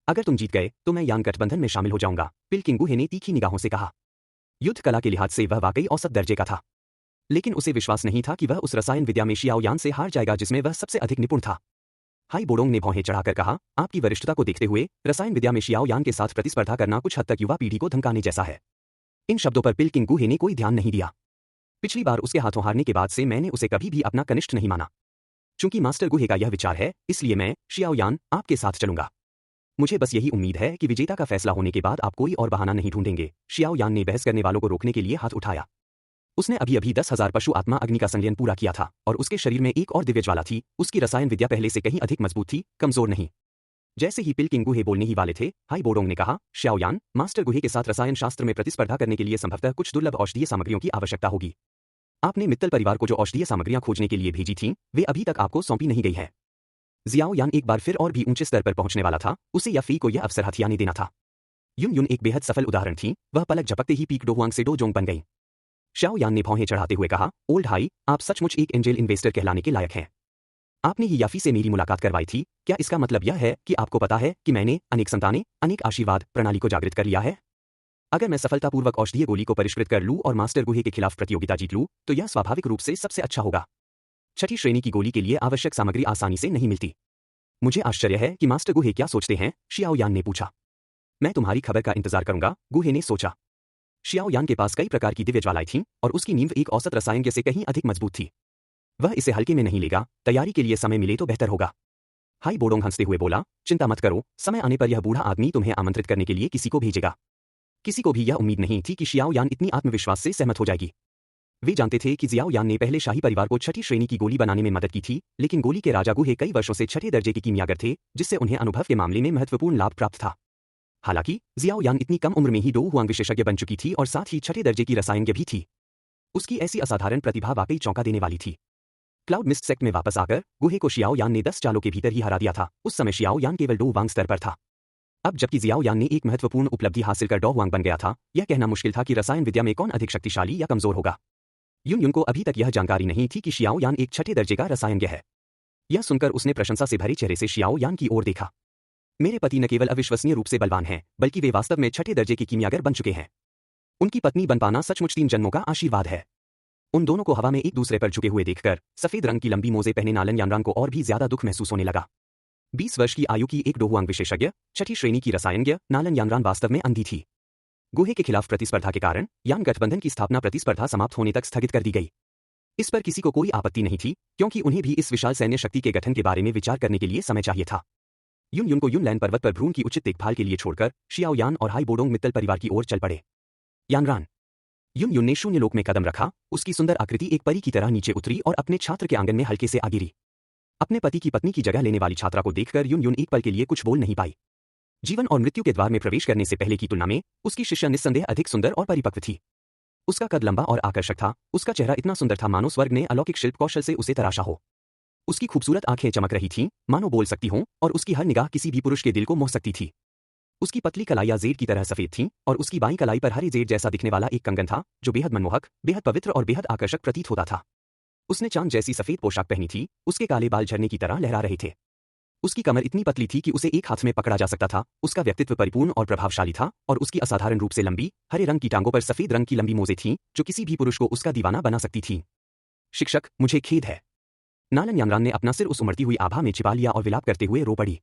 अगर तुम जीत गए तो मैं यांग गठबंधन में शामिल हो जाऊंगा, पिल किंग गुहे ने तीखी निगाहों से कहा। युद्ध कला के लिहाज से वह वाकई औसत दर्जे का था, लेकिन उसे विश्वास नहीं था कि वह उस रसायन विद्या में शियाओ यान से हार जाएगा जिसमें वह सबसे अधिक निपुण था। हाई बोडोंग ने भौहें चढ़ाकर कहा, आपकी वरिष्ठता को देखते हुए रसायन विद्या में शियाओ यान के साथ प्रतिस्पर्धा करना कुछ हद तक युवा पीढ़ी को धमकाने जैसा है। इन शब्दों पर पिल किंग गुहे ने कोई ध्यान नहीं दिया। पिछली बार उसके हाथों हारने के बाद से मैंने उसे कभी भी अपना कनिष्ठ नहीं माना। चूंकि मास्टर गुहे का यह विचार है, इसलिए मैं, शियाओ यान, आपके साथ चलूंगा। मुझे बस यही उम्मीद है कि विजेता का फैसला होने के बाद आप कोई और बहाना नहीं ढूंढेंगे। शियाओ यान ने बहस करने वालों को रोकने के लिए हाथ उठाया। उसने अभी अभी 10,000 पशु आत्मा अग्नि का संलयन पूरा किया था और उसके शरीर में एक और दिव्य ज्वाला थी। उसकी रसायन विद्या पहले से कहीं अधिक मजबूत थी, कमजोर नहीं। जैसे ही पिल किंग गुहे बोलने ही वाले थे, हाई बोडोंग ने कहा, शियाओ यान, मास्टर गुहे के साथ रसायन शास्त्र में प्रतिस्पर्धा करने के लिए संभवतः कुछ दुर्लभ औषधीय सामग्रियों की आवश्यकता होगी। आपने मित्तल परिवार को जो औषधीय सामग्रियां खोजने के लिए भेजी थीं, वे अभी तक आपको सौंपी नहीं गई है। जियाओ यान एक बार फिर और भी ऊंचे स्तर पर पहुंचने वाला था, उसे या फी को यह अवसर हथियाने देना था। युन युन एक बेहद सफल उदाहरण थी, वह पलक झपकते ही पीक डोहुआंग से डोजोंग बन गई। शियाओ यान ने भौहें चढ़ाते हुए कहा, ओल्ड हाई, आप सचमुच एक एंजेल इन्वेस्टर कहलाने के लायक हैं। आपने ही याफी से मेरी मुलाकात करवाई थी, क्या इसका मतलब यह है कि आपको पता है कि मैंने अनेक संतानें, अनेक आशीर्वाद प्रणाली को जागृत कर लिया है? अगर मैं सफलतापूर्वक औषधीय गोली को परिष्कृत कर लूं और मास्टर गुहे के खिलाफ प्रतियोगिता जीत लूं, तो यह स्वाभाविक रूप से सबसे अच्छा होगा। छठी श्रेणी की गोली के लिए आवश्यक सामग्री आसानी से नहीं मिलती। मुझे आश्चर्य है कि मास्टर गुहे क्या सोचते हैं, शियाओ यान ने पूछा। मैं तुम्हारी खबर का इंतजार करूंगा, गुहे ने सोचा। शियाओ यान के पास कई प्रकार की दिव्य ज्वालाएं थीं और उसकी नींव एक औसत रसायन से कहीं अधिक मजबूत थी। वह इसे हल्के में नहीं लेगा, तैयारी के लिए समय मिले तो बेहतर होगा। हाई बोडोंग हंसते हुए बोला, चिंता मत करो, समय आने पर यह बूढ़ा आदमी तुम्हें आमंत्रित करने के लिए किसी को भेजेगा। किसी को भी यह उम्मीद नहीं थी कि शियाओ यान इतनी आत्मविश्वास से सहमत हो जाएगी। वे जानते थे कि जियाओ यान ने पहले शाही परिवार को छठी श्रेणी की गोली बनाने में मदद की थी, लेकिन गोली के राजा गुहे कई वर्षों से छठे दर्जे के कीमियागर थे, जिससे उन्हें अनुभव के मामले में महत्वपूर्ण लाभ प्राप्त था। हालांकि जियाओ यान इतनी कम उम्र में ही डोहुआंग विशेषज्ञ बन चुकी थी और साथ ही छठे दर्जे की रसायनज्ञ भी थी। उसकी ऐसी असाधारण प्रतिभा वाकई चौंका देने वाली थी। क्लाउड मिस्ट सेक्ट में वापस आकर गुहे को शियाओ यान ने 10 चालों के भीतर ही हरा दिया था। उस समय शियाओ यान केवल डोहुआंग स्तर पर था। अब जबकि जियाओ यान ने एक महत्वपूर्ण उपलब्धि हासिल कर डोहुआंग बन गया था, यह कहना मुश्किल था कि रसायन विद्या में कौन अधिक शक्तिशाली या कमजोर होगा। युन युन को अभी तक यह जानकारी नहीं थी कि शियाओ यान एक छठे दर्जे का रसायनज्ञ है। यह सुनकर उसने प्रशंसा से भरे चेहरे से शियाओ यान की ओर देखा। मेरे पति न केवल अविश्वसनीय रूप से बलवान हैं, बल्कि वे वास्तव में छठे दर्जे के कीमियागर बन चुके हैं। उनकी पत्नी बन पाना सचमुच 3 जन्मों का आशीर्वाद है। उन दोनों को हवा में एक दूसरे पर झुके हुए देखकर सफेद रंग की लंबी मोजे पहने नालन यानरान को और भी ज्यादा दुख महसूस होने लगा। 20 वर्ष की आयु की एक डोहुआंग विशेषज्ञ, छठी श्रेणी की रसायनज्ञ नालन यानरान वास्तव में अंधी थी। गुहे के खिलाफ प्रतिस्पर्धा के कारण यान गठबंधन की स्थापना प्रतिस्पर्धा समाप्त होने तक स्थगित कर दी गई। इस पर किसी को कोई आपत्ति नहीं थी, क्योंकि उन्हें भी इस विशाल सैन्य शक्ति के गठन के बारे में विचार करने के लिए समय चाहिए था। युन युन को युनलैन पर्वत पर भ्रूण की उचित देखभाल के लिए छोड़कर शियाओ यान और हाई बोडोंग मित्तल परिवार की ओर चल पड़े। यानरान। युन युन ने शून्य लोक में कदम रखा, उसकी सुंदर आकृति एक परी की तरह नीचे उतरी और अपने छात्र के आंगन में हल्के से आ गिरी। अपने पति की पत्नी की जगह लेने वाली छात्रा को देखकर युन युन एक पल के लिए कुछ बोल नहीं पाई। जीवन और मृत्यु के द्वार में प्रवेश करने से पहले की तुलना में उसकी शिष्या निस्संदेह अधिक सुंदर और परिपक्व थी। उसका कद लंबा और आकर्षक था, उसका चेहरा इतना सुंदर था मानो स्वर्ग ने अलौकिक शिल्प कौशल से उसे तराशा हो। उसकी खूबसूरत आंखें चमक रही थीं, मानो बोल सकती हों, और उसकी हर निगाह किसी भी पुरुष के दिल को मोह सकती थी। उसकी पतली कलाइयां जेड की तरह सफेद थीं और उसकी बाईं कलाई पर हरे जेड जैसा दिखने वाला एक कंगन था, जो बेहद मनमोहक, बेहद पवित्र और बेहद आकर्षक प्रतीत होता था। उसने चांद जैसी सफेद पोशाक पहनी थी, उसके काले बाल झरने की तरह लहरा रहे थे। उसकी कमर इतनी पतली थी कि उसे एक हाथ में पकड़ा जा सकता था। उसका व्यक्तित्व परिपूर्ण और प्रभावशाली था और उसकी असाधारण रूप से लंबी, हरे रंग की टांगों पर सफेद रंग की लंबी मोजें थीं, जो किसी भी पुरुष को उसका दीवाना बना सकती थीं। शिक्षक, मुझे खेद है। नालन यानरान ने अपना सिर उस उमड़ती हुई आभा में छिपा लिया और विलाप करते हुए रो पड़ी।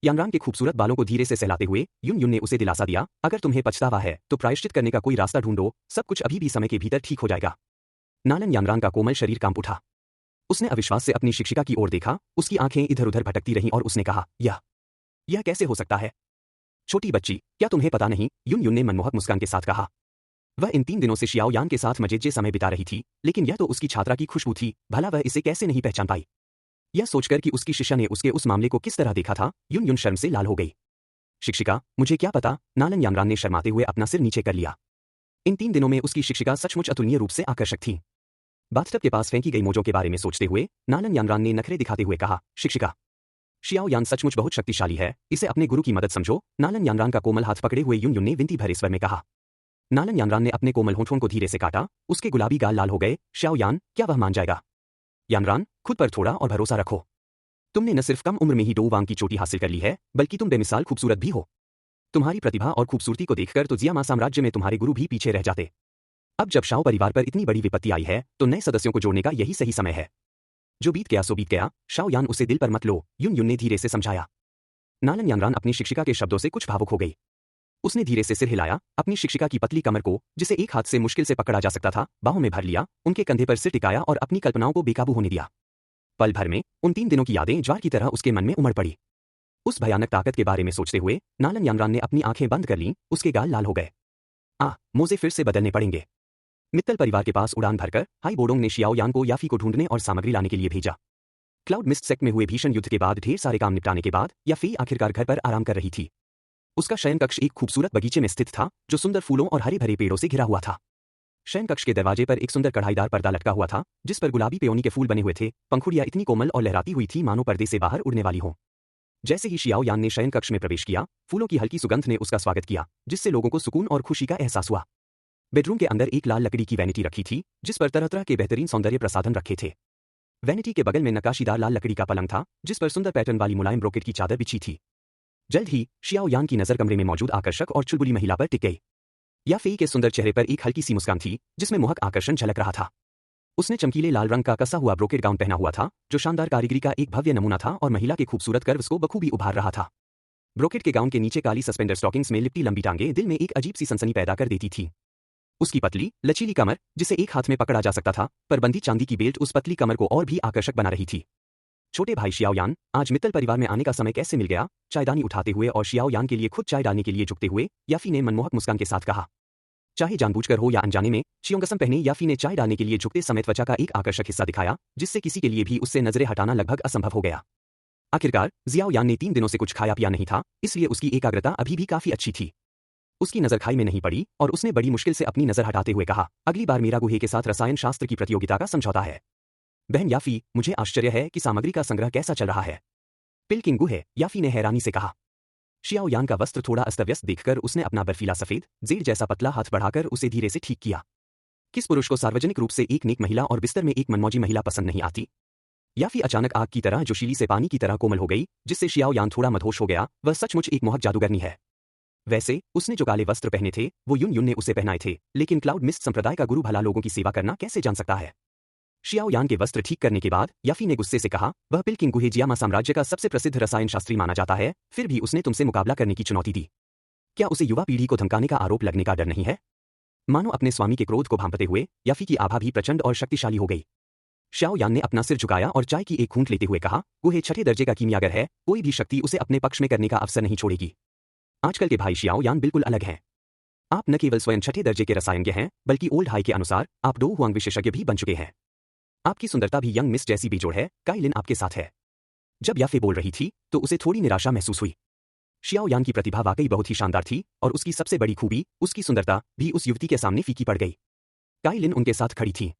यानरान के खूबसूरत बालों को धीरे से सहलाते हुए युन युन ने उसे दिलासा दिया, अगर तुम्हें पछतावा है तो प्रायश्चित करने का कोई रास्ता ढूंढो, सब कुछ अभी भी समय के भीतर ठीक हो जाएगा। नालन यानरान का कोमल शरीर कांप उठा। उसने अविश्वास से अपनी शिक्षिका की ओर देखा, उसकी आंखें इधर उधर भटकती रहीं और उसने कहा, यह कैसे हो सकता है? छोटी बच्ची, क्या तुम्हें पता नहीं? युन युन ने मनमोहक मुस्कान के साथ कहा। वह इन 3 दिनों से शियाओ यान के साथ मजेजे समय बिता रही थी, लेकिन यह तो उसकी छात्रा की खुशबू थी, भला वह इसे कैसे नहीं पहचान पाई? यह सोचकर कि उसकी शिष्या ने उसके उस मामले को किस तरह देखा था, युन युन शर्म से लाल हो गई। शिक्षिका, मुझे क्या पता? नालन यानरान ने शर्माते हुए अपना सिर नीचे कर लिया। इन 3 दिनों में उसकी शिक्षिका सचमुच अतुलनीय रूप से आकर्षक थी। बाथटब के पास फेंकी गई मोजों के बारे में सोचते हुए नालन यानरान ने नखरे दिखाते हुए कहा, शिक्षिका, शियाओ यान सचमुच बहुत शक्तिशाली है, इसे अपने गुरु की मदद समझो। नालन यानरान का कोमल हाथ पकड़े हुए युन युन ने विनती भरे स्वर में कहा। नालन यानरान ने अपने कोमल होठों को धीरे से काटा, उसके गुलाबी गाल लाल हो गए। शियाओ यान, क्या वह मान जाएगा? यानरान, खुद पर थोड़ा और भरोसा रखो। तुमने न सिर्फ कम उम्र में ही डो वांग की चोटी हासिल कर ली है, बल्कि तुम बेमिसाल खूबसूरत भी हो। तुम्हारी प्रतिभा और खूबसूरती को देखकर तो जियामा साम्राज्य में तुम्हारे गुरु भी पीछे रह जाते। अब जब शाओ परिवार पर इतनी बड़ी विपत्ति आई है, तो नए सदस्यों को जोड़ने का यही सही समय है। जो बीत गया सो बीत गया, शाओ यान उसे दिल पर मत लो, युन युन ने धीरे से समझाया। नालन यानरान अपनी शिक्षिका के शब्दों से कुछ भावुक हो गई। उसने धीरे से सिर हिलाया, अपनी शिक्षिका की पतली कमर को, जिसे एक हाथ से मुश्किल से पकड़ा जा सकता था, बाहों में भर लिया, उनके कंधे पर सिर टिकाया और अपनी कल्पनाओं को बेकाबू होने दिया। पल भर में उन 3 दिनों की यादें ज्वार की तरह उसके मन में उमड़ पड़ी। उस भयानक ताकत के बारे में सोचते हुए नालन यानरान ने अपनी आंखें बंद कर लीं, उसके गाल लाल हो गए। मोजे फिर से बदलने पड़ेंगे। मित्तल परिवार के पास उड़ान भरकर हाई बोडोंग ने शियाओ यान को याफी को ढूंढने और सामग्री लाने के लिए भेजा। क्लाउड मिस्ट सेक्ट में हुए भीषण युद्ध के बाद ढेर सारे काम निपटाने के बाद याफी आखिरकार घर पर आराम कर रही थी। उसका शयन कक्ष एक खूबसूरत बगीचे में स्थित था, जो सुंदर फूलों और हरे भरे पेड़ों से घिरा हुआ था। शयन कक्ष के दरवाजे पर एक सुंदर कढ़ाईदार पर्दा लटका हुआ था, जिस पर गुलाबी पेयोनी के फूल बने हुए थे। पंखुड़ियां इतनी कोमल और लहराती हुई थी मानो पर्दे से बाहर उड़ने वाली हों। जैसे ही शियाओ यान ने शयन कक्ष में प्रवेश किया, फूलों की हल्की सुगंध ने उसका स्वागत किया, जिससे लोगों को सुकून और खुशी का एहसास हुआ। बेडरूम के अंदर एक लाल लकड़ी की वैनिटी रखी थी, जिस पर तरह तरह के बेहतरीन सौंदर्य प्रसाधन रखे थे। वैनिटी के बगल में नक्काशीदार लाल लकड़ी का पलंग था, जिस पर सुंदर पैटर्न वाली मुलायम ब्रोकेट की चादर बिछी थी। जल्द ही शियाओ यान की नजर कमरे में मौजूद आकर्षक और चुलबुली महिला पर टिक गई। याफी के सुंदर चेहरे पर एक हल्की सी मुस्कान थी, जिसमें मोहक आकर्षण झलक रहा था। उसने चमकीले लाल रंग का कसा हुआ ब्रोकेट गाउन पहना हुआ था, जो शानदार कारीगरी का एक भव्य नमूना था और महिला के खूबसूरत कर्व्स को बखूबी उभार रहा था। ब्रोकेट के गाउन के नीचे काली सस्पेंडर स्टॉकिंग्स में लिपटी लंबी टांगें दिल में एक अजीब सी सनसनी पैदा कर देती थी। उसकी पतली लचीली कमर, जिसे एक हाथ में पकड़ा जा सकता था, पर बंधी चांदी की बेल्ट उस पतली कमर को और भी आकर्षक बना रही थी। छोटे भाई शियाओ यान, आज मित्तल परिवार में आने का समय कैसे मिल गया? चायदानी उठाते हुए और शियाओ यान के लिए खुद चाय डालने के लिए झुकते हुए याफी ने मनमोहक मुस्कान के साथ कहा। चाहे जानबूझकर हो या अनजाने में, शियोंगसम पहने याफी ने चाय डालने के लिए झुकते समय त्वचा का एक आकर्षक हिस्सा दिखाया, जिससे किसी के लिए भी उससे नजरें हटाना लगभग असंभव हो गया। आखिरकार जियाओ यान ने 3 दिनों से कुछ खाया पिया नहीं था, इसलिए उसकी एकाग्रता अभी भी काफी अच्छी थी। उसकी नजर खाई में नहीं पड़ी और उसने बड़ी मुश्किल से अपनी नजर हटाते हुए कहा, अगली बार मेरा गुहे के साथ रसायन शास्त्र की प्रतियोगिता का समझौता है। बहन याफी, मुझे आश्चर्य है कि सामग्री का संग्रह कैसा चल रहा है। पिल्किंग गुहे, याफी ने हैरानी से कहा। शियाओ यान का वस्त्र थोड़ा अस्तव्यस्त देखकर उसने अपना बर्फीला सफेद जेड जैसा पतला हाथ बढ़ाकर उसे धीरे से ठीक किया। किस पुरुष को सार्वजनिक रूप से एक नेक महिला और बिस्तर में एक मनमौजी महिला पसंद नहीं आती? याफी अचानक आग की तरह जोशीली से पानी की तरह कोमल हो गई, जिससे शियाओ यान थोड़ा मदहोश हो गया। वह सचमुच एक मोहक जादूगरनी है। वैसे उसने जो काले वस्त्र पहने थे, वो युन युन ने उसे पहनाए थे, लेकिन क्लाउड मिस्ट संप्रदाय का गुरु भला लोगों की सेवा करना कैसे जान सकता है? शियाओ यान के वस्त्र ठीक करने के बाद याफी ने गुस्से से कहा, वह पिल्किंग गुहे जियामा साम्राज्य का सबसे प्रसिद्ध रसायन शास्त्री माना जाता है, फिर भी उसने तुमसे मुकाबला करने की चुनौती दी। क्या उसे युवा पीढ़ी को धमकाने का आरोप लगने का डर नहीं है? मानो अपने स्वामी के क्रोध को भांपते हुए याफी की आभा भी प्रचंड और शक्तिशाली हो गई। शियाओ यान ने अपना सिर झुकाया और चाय की एक घूंट लेते हुए कहा, गुहे 6ठे दर्जे का कीमियागर है, कोई भी शक्ति उसे अपने पक्ष में करने का अवसर नहीं छोड़ेगी। आजकल के भाई शियाओ यान बिल्कुल अलग हैं। आप न केवल स्वयं 6ठे दर्जे के रसायनज्ञ हैं, बल्कि ओल्ड हाई के अनुसार आप डो हुआंग विशेषज्ञ भी बन चुके हैं। आपकी सुंदरता भी यंग मिस जैसी बेजोड़ है। काइलिन आपके साथ है। जब याफे बोल रही थी, तो उसे थोड़ी निराशा महसूस हुई। शियाओ यान की प्रतिभा वाकई बहुत ही शानदार थी, और उसकी सबसे बड़ी खूबी, उसकी सुंदरता, भी उस युवती के सामने फीकी पड़ गई। काइलिन उनके साथ खड़ी थी।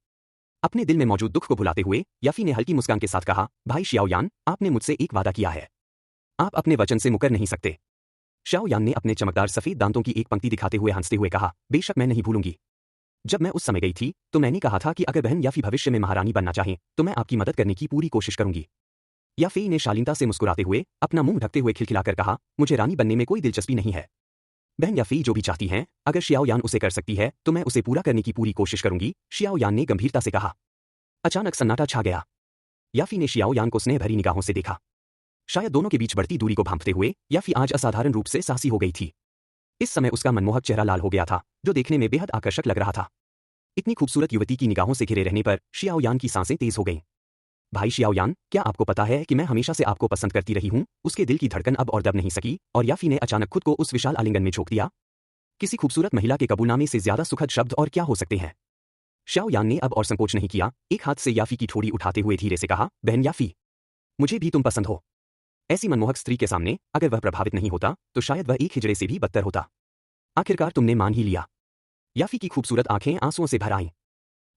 अपने दिल में मौजूद दुख को भुलाते हुए याफी ने हल्की मुस्कान के साथ कहा, भाई शियाओ यान, आपने मुझसे एक वादा किया है। आप अपने वचन से मुकर नहीं सकते। शियाओ यान ने अपने चमकदार सफेद दांतों की एक पंक्ति दिखाते हुए हंसते हुए कहा, बेशक मैं नहीं भूलूंगी। जब मैं उस समय गई थी, तो मैंने कहा था कि अगर बहन याफी भविष्य में महारानी बनना चाहे, तो मैं आपकी मदद करने की पूरी कोशिश करूंगी। याफी ने शालीनता से मुस्कुराते हुए अपना मुंह ढकते हुए खिलखिलाकर कहा, मुझे रानी बनने में कोई दिलचस्पी नहीं है। बहन याफी जो भी चाहती हैं, अगर शियाओ यान उसे कर सकती है, तो मैं उसे पूरा करने की पूरी कोशिश करूंगी, शियाओ यान ने गंभीरता से कहा। अचानक सन्नाटा छा गया। याफी ने शियाओ यान को स्नेह भरी निगाहों से देखा। शायद दोनों के बीच बढ़ती दूरी को भांपते हुए याफी आज असाधारण रूप से साहसी हो गई थी। इस समय उसका मनमोहक चेहरा लाल हो गया था, जो देखने में बेहद आकर्षक लग रहा था। इतनी खूबसूरत युवती की निगाहों से घिरे रहने पर शियाओ यान की सांसें तेज हो गईं। भाई शियाओ यान, क्या आपको पता है कि मैं हमेशा से आपको पसंद करती रही हूं? उसके दिल की धड़कन अब और दब नहीं सकी, और याफी ने अचानक खुद को उस विशाल आलिंगन में झोंक दिया। किसी खूबसूरत महिला के कबूलनामे से ज्यादा सुखद शब्द और क्या हो सकते हैं? शियाओ यान ने अब और संकोच नहीं किया, एक हाथ से याफी की ठोड़ी उठाते हुए धीरे से कहा, बहन याफी, मुझे भी तुम पसंद हो। ऐसी मनमोहक स्त्री के सामने अगर वह प्रभावित नहीं होता, तो शायद वह एक हिजड़े से भी बदतर होता। आखिरकार तुमने मान ही लिया। याफी की खूबसूरत आंखें आंसुओं से भर आईं।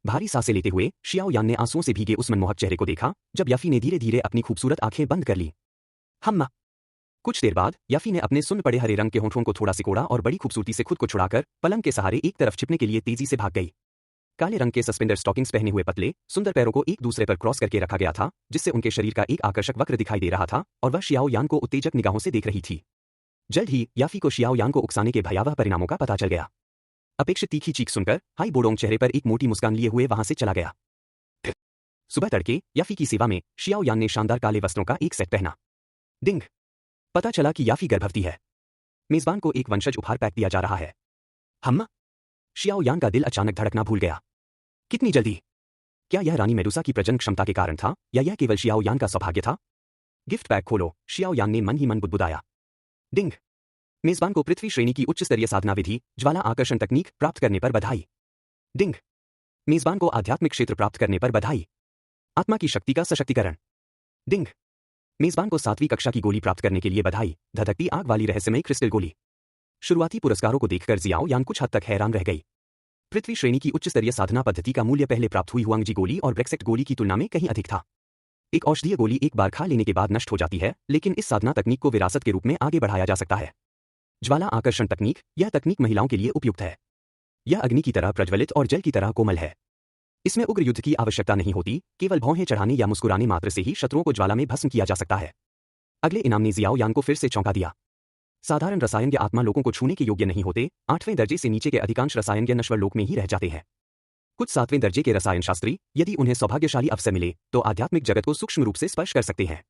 भारी सांसें लेते हुए शियाओ यान ने आंसुओं से भीगे उस मनमोहक चेहरे को देखा, जब याफी ने धीरे धीरे अपनी खूबसूरत आंखें बंद कर ली। हम्मा। कुछ देर बाद याफी ने अपने सुन्न पड़े हरे रंग के होंठों को थोड़ा सिकोड़ा और बड़ी खूबसूरती से खुद को छुड़ाकर पलंग के सहारे एक तरफ छिपने के लिए तेजी से भाग गई। काले रंग के सस्पेंडर स्टॉकिंग्स पहने हुए पतले सुंदर पैरों को एक दूसरे पर क्रॉस करके रखा गया था, जिससे उनके शरीर का एक आकर्षक वक्र दिखाई दे रहा था और वह शियाओ यान को उत्तेजक निगाहों से देख रही थी। जल्द ही याफी को शियाओ यान को उकसाने के भयावह परिणामों का पता चल गया। अपेक्षित तीखी चीख सुनकर हाई बोडोंग चेहरे पर एक मोटी मुस्कान लिए हुए वहां से चला गया। सुबह तड़के याफी की सेवा में शियाओ यान ने शानदार काले वस्त्रों का एक सेट पहना। डिंग, पता चला कि याफी गर्भवती है। मेजबान को एक वंशज उपहार पैक दिया जा रहा है। हम्मा, शियाओ यान का दिल अचानक धड़कना भूल गया। कितनी जल्दी? क्या यह रानी मेडुसा की प्रजनन क्षमता के कारण था या यह केवल शियाओ यान का सौभाग्य था? गिफ्ट पैक खोलो, शियाओ यान ने मन ही मन बुदबुदाया। डिंग, मेजबान को पृथ्वी श्रेणी की उच्च स्तरीय साधना विधि ज्वाला आकर्षण तकनीक प्राप्त करने पर बधाई। डिंग, मेजबान को आध्यात्मिक क्षेत्र प्राप्त करने पर बधाई। आत्मा की शक्ति का सशक्तिकरण। डिंग, मेजबान को 7वीं कक्षा की गोली प्राप्त करने के लिए बधाई, धधकती आग वाली रहस्यमयी क्रिस्टल गोली। शुरुआती पुरस्कारों को देखकर जियाओ यान कुछ हद तक हैरान रह गई। पृथ्वी श्रेणी की उच्च स्तरीय साधना पद्धति का मूल्य पहले प्राप्त हुई हुआंगजी गोली और ब्रेक्सेट गोली की तुलना में कहीं अधिक था। एक औषधीय गोली एक बार खा लेने के बाद नष्ट हो जाती है, लेकिन इस साधना तकनीक को विरासत के रूप में आगे बढ़ाया जा सकता है। ज्वाला आकर्षण तकनीक, यह तकनीक महिलाओं के लिए उपयुक्त है। यह अग्नि की तरह प्रज्वलित और जल की तरह कोमल है। इसमें उग्र युद्ध की आवश्यकता नहीं होती, केवल भौहें चढ़ाने या मुस्कुराने मात्र से ही शत्रुओं को ज्वाला में भस्म किया जा सकता है। अगले इनाम ने जियाओ यान को फिर से चौंका दिया। साधारण रसायन या आत्मा लोगों को छूने के योग्य नहीं होते, 8वें दर्जे से नीचे के अधिकांश रसायन या नश्वर लोक में ही रह जाते हैं। कुछ 7वें दर्जे के रसायन शास्त्री, यदि उन्हें सौभाग्यशाली अवसर मिले, तो आध्यात्मिक जगत को सूक्ष्म रूप से स्पर्श कर सकते हैं।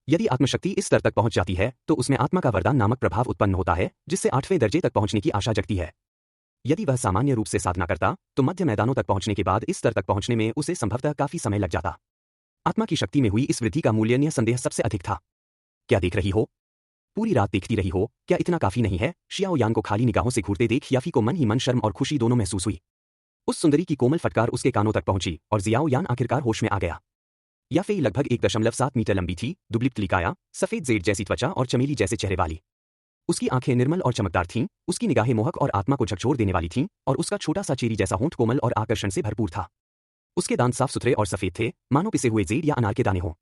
यदि आत्मशक्ति इस स्तर तक पहुंच जाती है, तो उसमें आत्मा का वरदान नामक प्रभाव उत्पन्न होता है, जिससे 8वें दर्जे तक पहुंचने की आशा जगती है। यदि वह सामान्य रूप से साधना करता, तो मध्य मैदानों तक पहुंचने के बाद इस स्तर तक पहुंचने में उसे संभवतः काफी समय लग जाता। आत्मा की शक्ति में हुई इस वृद्धि का मूल्य निसंदेह सबसे अधिक था। क्या देख रही हो? पूरी रात देखती रही हो, क्या इतना काफी नहीं है? शियाओ यान को खाली निगाहों से घूरते देख याफी को मन ही मन शर्म और खुशी दोनों महसूस हुई। उस सुंदरी की कोमल फटकार उसके कानों तक पहुंची और जियाओ यान आखिरकार होश में आ गया। याफी लगभग 1.7 मीटर लंबी थी, दुबली पतली काया, सफेद जेड जैसी त्वचा और चमेली जैसे चेहरे वाली। उसकी आंखें निर्मल और चमकदार थीं, उसकी निगाहें मोहक और आत्मा को झकझोर देने वाली थीं, और उसका छोटा सा चेरी जैसा होंठ कोमल और आकर्षण से भरपूर था। उसके दांत साफ सुथरे और सफेद थे, मानो पिसे हुए जेड या अनार के दाने हों।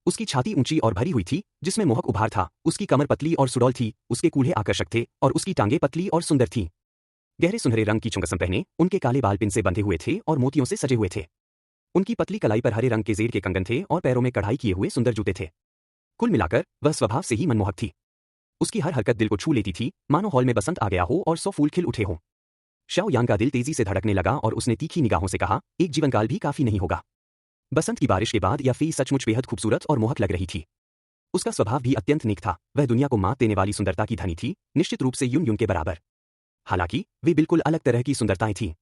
उसकी छाती ऊंची और भरी हुई थी, जिसमें मोहक उभार था। उसकी कमर पतली और सुडौल थी, उसके कूल्हे आकर्षक थे और उसकी टांगें पतली और सुंदर थीं। गहरे सुनहरे रंग की चुंगसम पहने, उनके काले बाल पिन से बंधे हुए थे और मोतियों से सजे हुए थे। उनकी पतली कलाई पर हरे रंग के जेड के कंगन थे और पैरों में कढ़ाई किए हुए सुंदर जूते थे। कुल मिलाकर वह स्वभाव से ही मनमोहक थी। उसकी हर हरकत दिल को छू लेती थी, मानो हॉल में बसंत आ गया हो और 100 फूल खिल उठे हों। शियाओ यान का दिल तेजी से धड़कने लगा और उसने तीखी निगाहों से कहा, एक जीवनकाल भी काफी नहीं होगा। बसंत की बारिश के बाद याफी सचमुच बेहद खूबसूरत और मोहक लग रही थी। उसका स्वभाव भी अत्यंत नेक था। वह दुनिया को मात देने वाली सुंदरता की धनी थी, निश्चित रूप से युन युन के बराबर। हालांकि वे बिल्कुल अलग तरह की सुंदरताएं थीं।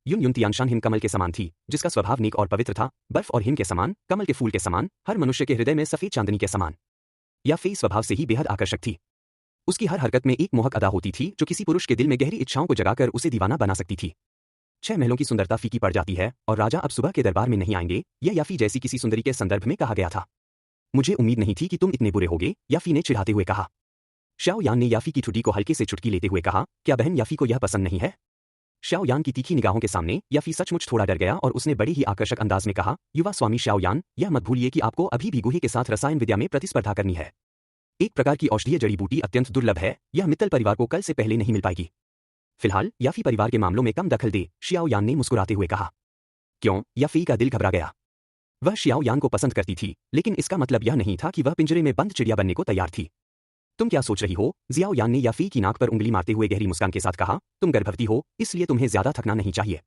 युन युन तियानशान हिम कमल के समान थी, जिसका स्वभाव नेक और पवित्र था, बर्फ और हिम के समान, कमल के फूल के समान, हर मनुष्य के हृदय में सफेद चांदनी के समान। याफी स्वभाव से ही बेहद आकर्षक थी। उसकी हर हरकत में एक मोहक अदा होती थी, जो किसी पुरुष के दिल में गहरी इच्छाओं को जगाकर उसे दीवाना बना सकती थी। 6 महलों की सुंदरता फीकी पड़ जाती है और राजा अब सुबह के दरबार में नहीं आएंगे, यह याफी जैसी किसी सुंदरी के संदर्भ में कहा गया था। मुझे उम्मीद नहीं थी कि तुम इतने बुरे होगे, याफी ने चिढ़ाते हुए कहा। शियाओ यान ने याफी की ठुड्डी को हल्के से चुटकी लेते हुए कहा, क्या बहन याफी को यह पसंद नहीं है? शियाओ यान की तीखी निगाहों के सामने याफी सचमुच थोड़ा डर गया और उसने बड़े ही आकर्षक अंदाज में कहा, युवा स्वामी शियाओ यान, यह मत भूलिए कि आपको अभी भी गुहे के साथ रसायन विद्या में प्रतिस्पर्धा करनी है। एक प्रकार की औषधीय जड़ी बूटी अत्यंत दुर्लभ है, यह मित्तल परिवार को कल से पहले नहीं मिल पाएगी। फिलहाल याफी परिवार के मामलों में कम दखल दे, शियाओ यान ने मुस्कुराते हुए कहा। क्यों? याफी का दिल घबरा गया। वह शियाओ यान को पसंद करती थी, लेकिन इसका मतलब यह नहीं था कि वह पिंजरे में बंद चिड़िया बनने को तैयार थी। तुम क्या सोच रही हो? जियाओ यान ने याफी की नाक पर उंगली मारते हुए गहरी मुस्कान के साथ कहा, तुम गर्भवती हो, इसलिए तुम्हें ज्यादा थकना नहीं चाहिए।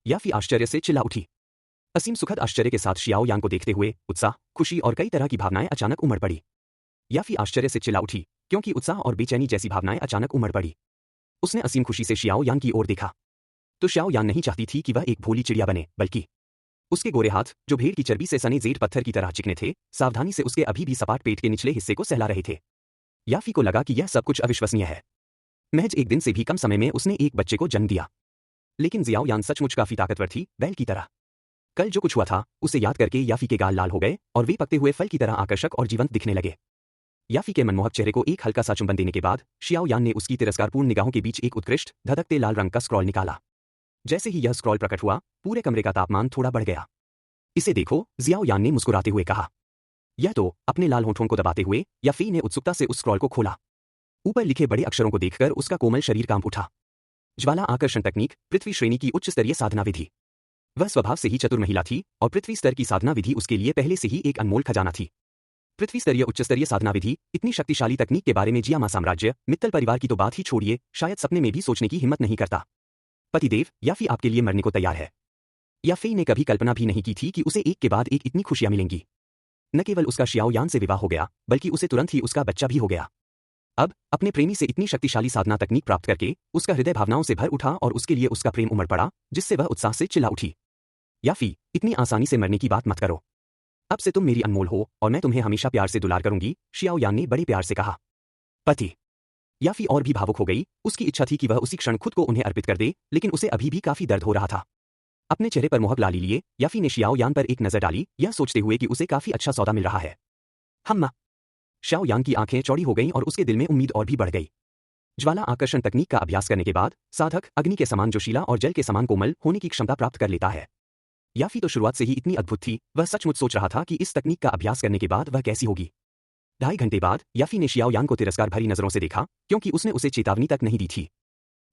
याफी आश्चर्य से चिल्ला उठी। असीम सुखद आश्चर्य के साथ शियाओ यान को देखते हुए उत्साह, खुशी और कई तरह की भावनाएं अचानक उमड़ पड़ी। याफी आश्चर्य से चिल्ला उठी, क्योंकि उत्साह और बेचैनी जैसी भावनाएं अचानक उमड़ पड़ी। उसने असीम खुशी से शियाओ यान की ओर देखा। तो शियाओ यान नहीं चाहती थी कि वह एक भोली चिड़िया बने, बल्कि उसके गोरे हाथ, जो भेड़ की चर्बी से सने जेड पत्थर की तरह चिकने थे, सावधानी से उसके अभी भी सपाट पेट के निचले हिस्से को सहला रहे थे। याफी को लगा कि यह सब कुछ अविश्वसनीय है। महज एक दिन से भी कम समय में उसने एक बच्चे को जन्म दिया। लेकिन जियाओ यान सचमुच काफी ताकतवर थी, बैल की तरह। कल जो कुछ हुआ था, उसे याद करके याफी के गाल लाल हो गए और वे पकते हुए फल की तरह आकर्षक और जीवंत दिखने लगे। याफी के मनमोहक चेहरे को एक हल्का सा चुंबन देने के बाद शियाओ यान ने उसकी तिरस्कारपूर्ण निगाहों के बीच एक उत्कृष्ट, धधकते लाल रंग का स्क्रॉल निकाला। जैसे ही यह स्क्रॉल प्रकट हुआ, पूरे कमरे का तापमान थोड़ा बढ़ गया। इसे देखो, जियाओ यान ने मुस्कुराते हुए कहा। यह तो, अपने लाल होठों को दबाते हुए याफी ने उत्सुकता से उस स्क्रॉल को खोला। ऊपर लिखे बड़े अक्षरों को देखकर उसका कोमल शरीर कांप उठा। ज्वाला आकर्षण तकनीक पृथ्वी श्रेणी की उच्च स्तरीय साधना विधि। वह स्वभाव से ही चतुर महिला थी और पृथ्वी स्तर की साधना विधि उसके लिए पहले से ही एक अनमोल खजाना थी। पृथ्वी स्तरीय उच्च स्तरीय साधना विधि इतनी शक्तिशाली तकनीक के बारे में जियामा साम्राज्य मित्तल परिवार की तो बात ही छोड़िए, शायद सपने में भी सोचने की हिम्मत नहीं करता। पतिदेव याफी आपके लिए मरने को तैयार है। याफी ने कभी कल्पना भी नहीं की थी कि उसे एक के बाद एक इतनी खुशियां मिलेंगी। न केवल उसका शियाओ यान से विवाह हो गया, बल्कि उसे तुरंत ही उसका बच्चा भी हो गया। अब अपने प्रेमी से इतनी शक्तिशाली साधना तकनीक प्राप्त करके उसका हृदय भावनाओं से भर उठा और उसके लिए उसका प्रेम उमड़ पड़ा, जिससे वह उत्साह से चिल्ला उठी। याफी, इतनी आसानी से मरने की बात मत करो। अब से तुम मेरी अनमोल हो और मैं तुम्हें हमेशा प्यार से दुलार करूंगी, शियाओ यान ने बड़े प्यार से कहा। पति। याफी और भी भावुक हो गई। उसकी इच्छा थी कि वह उसी क्षण खुद को उन्हें अर्पित कर दे, लेकिन उसे अभी भी काफी दर्द हो रहा था। अपने चेहरे पर मोहक लाली लिए याफी ने शियाओ यान पर एक नजर डाली, यह सोचते हुए कि उसे काफी अच्छा सौदा मिल रहा है। हम्मा। शियाओ यान की आंखें चौड़ी हो गईं और उसके दिल में उम्मीद और भी बढ़ गई। ज्वाला आकर्षण तकनीक का अभ्यास करने के बाद साधक अग्नि के समान जोशीला और जल के समान कोमल होने की क्षमता प्राप्त कर लेता है। याफी तो शुरुआत से ही इतनी अद्भुत थी, वह सचमुच सोच रहा था कि इस तकनीक का अभ्यास करने के बाद वह कैसी होगी। 2.5 घंटे बाद याफी ने शियाओ यान को तिरस्कार भरी नजरों से देखा, क्योंकि उसने उसे चेतावनी तक नहीं दी थी।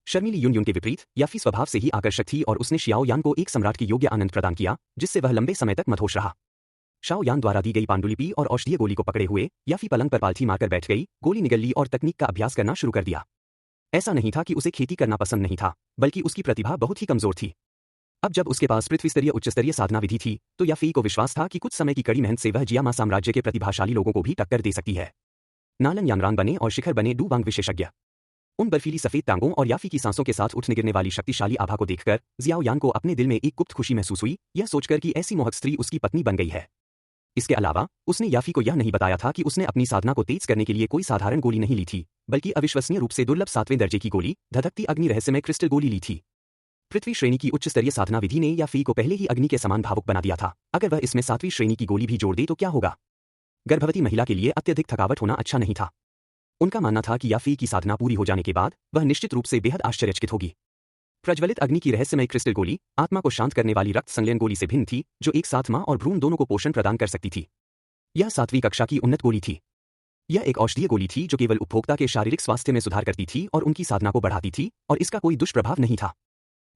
शर्मीली युन युन के विपरीत याफी स्वभाव से ही आकर्षक थी और उसने शियाओ यान को एक सम्राट के योग्य आनंद प्रदान किया, जिससे वह लंबे समय तक मदहोश रहा। शाओ यान द्वारा दी गई पांडुलिपि और औषधीय गोली को पकड़े हुए याफी पलंग पर पालथी मारकर बैठ गई, गोली निगल ली और तकनीक का अभ्यास करना शुरू कर दिया। ऐसा नहीं था कि उसे खेती करना पसंद नहीं था, बल्कि उसकी प्रतिभा बहुत ही कमजोर थी। अब जब उसके पास पृथ्वी स्तरीय उच्च स्तरीय साधना विधि थी, तो याफी को विश्वास था कि कुछ समय की कड़ी मेहनत से वह जियामा साम्राज्य के प्रतिभाशाली लोगों को भी टक्कर दे सकती है। नालन यानरान बने और शिखर बने डू वांग विशेषज्ञ। उन बर्फीली सफेद टांगों और याफी की सांसों के साथ उठने गिरने वाली शक्तिशाली आभा को देखकर जियाओ यान को अपने दिल में एक गुप्त खुशी महसूस हुई, यह सोचकर कि ऐसी मोहक स्त्री उसकी पत्नी बन गई है। इसके अलावा उसने याफी को यह नहीं बताया था कि उसने अपनी साधना को तेज करने के लिए कोई साधारण गोली नहीं ली थी, बल्कि अविश्वसनीय रूप से दुर्लभ 7वें दर्जे की गोली, धधकती अग्नि रहस्यमय क्रिस्टल गोली ली थी। पृथ्वी श्रेणी की उच्च स्तरीय साधना विधि ने याफी को पहले ही अग्नि के समान भावुक बना दिया था। अगर वह इसमें 7वीं श्रेणी की गोली भी जोड़ दे तो क्या होगा। गर्भवती महिला के लिए अत्यधिक थकावट होना अच्छा नहीं था। उनका मानना था कि याफी की साधना पूरी हो जाने के बाद वह निश्चित रूप से बेहद आश्चर्यचकित होगी। प्रज्वलित अग्नि की रहस्यमय क्रिस्टल गोली आत्मा को शांत करने वाली रक्त संलयन गोली से भिन्न थी, जो एक साथ मां और भ्रूण दोनों को पोषण प्रदान कर सकती थी। यह 7वीं कक्षा की उन्नत गोली थी। यह एक औषधीय गोली थी जो केवल उपभोक्ता के शारीरिक स्वास्थ्य में सुधार करती थी और उनकी साधना को बढ़ाती थी, और इसका कोई दुष्प्रभाव नहीं था।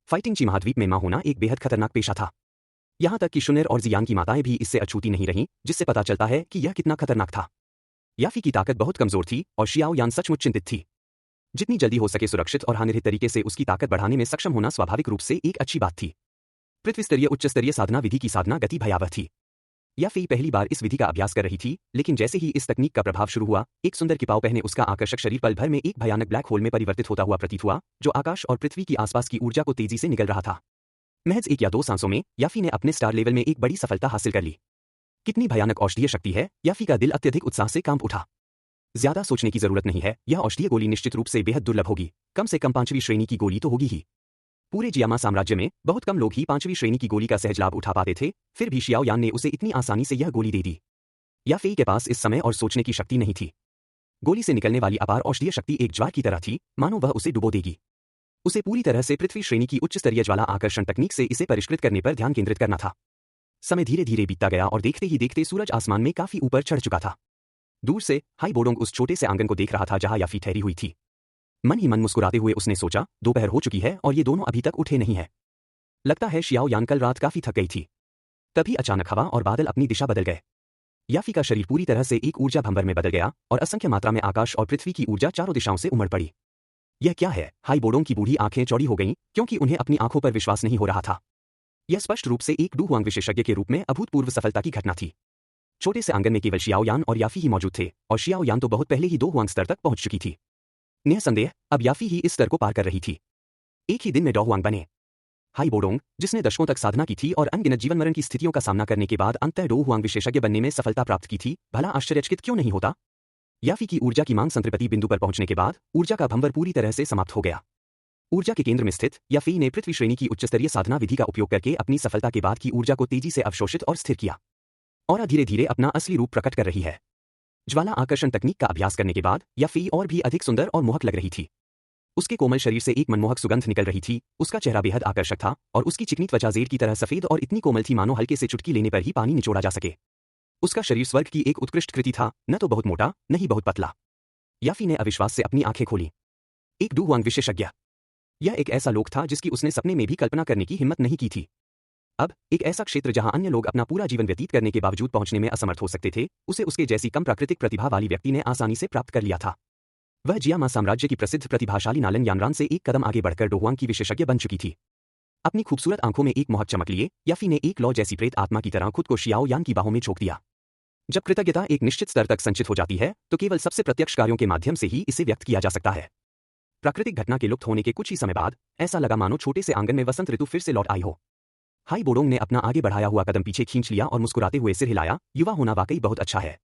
फाइटिंग ची महाद्वीप में मां होना एक बेहद खतरनाक पेशा था। यहां तक कि शुनेर और जियान की माताएं भी इससे अछूती नहीं रहीं, जिससे पता चलता है कि यह कितना खतरनाक था। याफी की ताकत बहुत कमजोर थी और शियाओ यान सचमुच चिंतित थी। जितनी जल्दी हो सके सुरक्षित और हानिरहित तरीके से उसकी ताकत बढ़ाने में सक्षम होना स्वाभाविक रूप से एक अच्छी बात थी। पृथ्वी स्तरीय उच्च स्तरीय साधना विधि की साधना गति भयावह थी। याफी पहली बार इस विधि का अभ्यास कर रही थी, लेकिन जैसे ही इस तकनीक का प्रभाव शुरू हुआ, एक सुंदर किपाव पहने उसका आकर्षक शरीर पल भर में एक भयानक ब्लैक होल में परिवर्तित होता हुआ प्रतीत हुआ, जो आकाश और पृथ्वी की आसपास की ऊर्जा को तेजी से निगल रहा था। महज 1 या 2 सांसों में याफी ने अपने स्टार लेवल में एक बड़ी सफलता हासिल कर ली। कितनी भयानक औषधीय शक्ति है। याफी का दिल अत्यधिक उत्साह से कांप उठा। ज्यादा सोचने की जरूरत नहीं है, यह औषधीय गोली निश्चित रूप से बेहद दुर्लभ होगी। कम से कम 5वीं श्रेणी की गोली तो होगी ही। पूरे जियामा साम्राज्य में बहुत कम लोग ही 5वीं श्रेणी की गोली का सहज लाभ उठा पाते थे, फिर भी शियाओ यान ने उसे इतनी आसानी से यह गोली दे दी। याफी के पास इस समय और सोचने की शक्ति नहीं थी। गोली से निकलने वाली अपार औषधीय शक्ति एक ज्वार की तरह थी, मानो वह उसे डुबो देगी। उसे पूरी तरह से पृथ्वी श्रेणी की उच्च स्तरीय ज्वाला आकर्षण तकनीक से इसे परिष्कृत करने पर ध्यान केंद्रित करना था। समय धीरे धीरे बीतता गया और देखते ही देखते सूरज आसमान में काफी ऊपर चढ़ चुका था। दूर से हाई बोडोंग उस छोटे से आंगन को देख रहा था जहां याफी ठहरी हुई थी। मन ही मन मुस्कुराते हुए उसने सोचा, दोपहर हो चुकी है और ये दोनों अभी तक उठे नहीं है। लगता है शियाओ यान कल रात काफी थक गई थी। तभी अचानक हवा और बादल अपनी दिशा बदल गए। याफी का शरीर पूरी तरह से एक ऊर्जा भंवर में बदल गया और असंख्य मात्रा में आकाश और पृथ्वी की ऊर्जा चारों दिशाओं से उमड़ पड़ी। यह क्या है। हाई बोडोंग की बूढ़ी आंखें चौड़ी हो गईं, क्योंकि उन्हें अपनी आंखों पर विश्वास नहीं हो रहा था। यह स्पष्ट रूप से एक डू हुआंग विशेषज्ञ के रूप में अभूतपूर्व सफलता की घटना थी। छोटे से आंगन में केवल शियाओ यान और याफी ही मौजूद थे, और शियाओ यान तो बहुत पहले ही 2 हुआंग स्तर तक पहुंच चुकी थी। निसंदेह अब याफी ही इस स्तर को पार कर रही थी। एक ही दिन में 2 हुआंग बने। हाई बोडोंग, जिसने दशकों तक साधना की थी और अनगिनत जीवन मरण की स्थितियों का सामना करने के बाद अंततः 2 हुआंग विशेषज्ञ बनने में सफलता प्राप्त की थी, भला आश्चर्यचकित क्यों नहीं होता। याफी की ऊर्जा की मांग संतृप्ति बिंदु पर पहुंचने के बाद ऊर्जा का भंवर पूरी तरह से समाप्त हो गया। ऊर्जा के केंद्र में स्थित याफी ने पृथ्वी श्रेणी की उच्च स्तरीय साधना विधि का उपयोग करके अपनी सफलता के बाद की ऊर्जा को तेजी से अवशोषित और स्थिर किया, और धीरे धीरे अपना असली रूप प्रकट कर रही है। ज्वाला आकर्षण तकनीक का अभ्यास करने के बाद याफी और भी अधिक सुंदर और मोहक लग रही थी। उसके कोमल शरीर से एक मनमोहक सुगंध निकल रही थी। उसका चेहरा बेहद आकर्षक था और उसकी चिकनी त्वचा जेड की तरह सफेद और इतनी कोमल थी मानो हल्के से चुटकी लेने पर ही पानी निचोड़ा जा सके। उसका शरीर स्वर्ग की एक उत्कृष्ट कृति था, न तो बहुत मोटा न ही बहुत पतला। याफी ने अविश्वास से अपनी आंखें खोली। एक डू हुआंग विशेषज्ञ। यह एक ऐसा लोक था जिसकी उसने सपने में भी कल्पना करने की हिम्मत नहीं की थी। अब एक ऐसा क्षेत्र जहां अन्य लोग अपना पूरा जीवन व्यतीत करने के बावजूद पहुंचने में असमर्थ हो सकते थे, उसे उसके जैसी कम प्राकृतिक प्रतिभा वाली व्यक्ति ने आसानी से प्राप्त कर लिया था। वह जियामा साम्राज्य की प्रसिद्ध प्रतिभाशाली नालन यानरान से एक कदम आगे बढ़कर डोहुआंग की विशेषज्ञ बन चुकी थी। अपनी खूबसूरत आंखों में एक मोहक चमक लिए याफी ने एक लौ जैसी प्रेत आत्मा की तरह खुद को शियाओ यान की बाहों में झोंक दिया। जब कृतज्ञता एक निश्चित स्तर तक संचित हो जाती है तो केवल सबसे प्रत्यक्ष कार्यों के माध्यम से ही इसे व्यक्त किया जा सकता है। प्राकृतिक घटना के लुप्त होने के कुछ ही समय बाद ऐसा लगा मानो छोटे से आंगन में वसंत ऋतु फिर से लौट आई हो। हाई बोडोंग ने अपना आगे बढ़ाया हुआ कदम पीछे खींच लिया और मुस्कुराते हुए सिर हिलाया, युवा होना वाकई बहुत अच्छा है।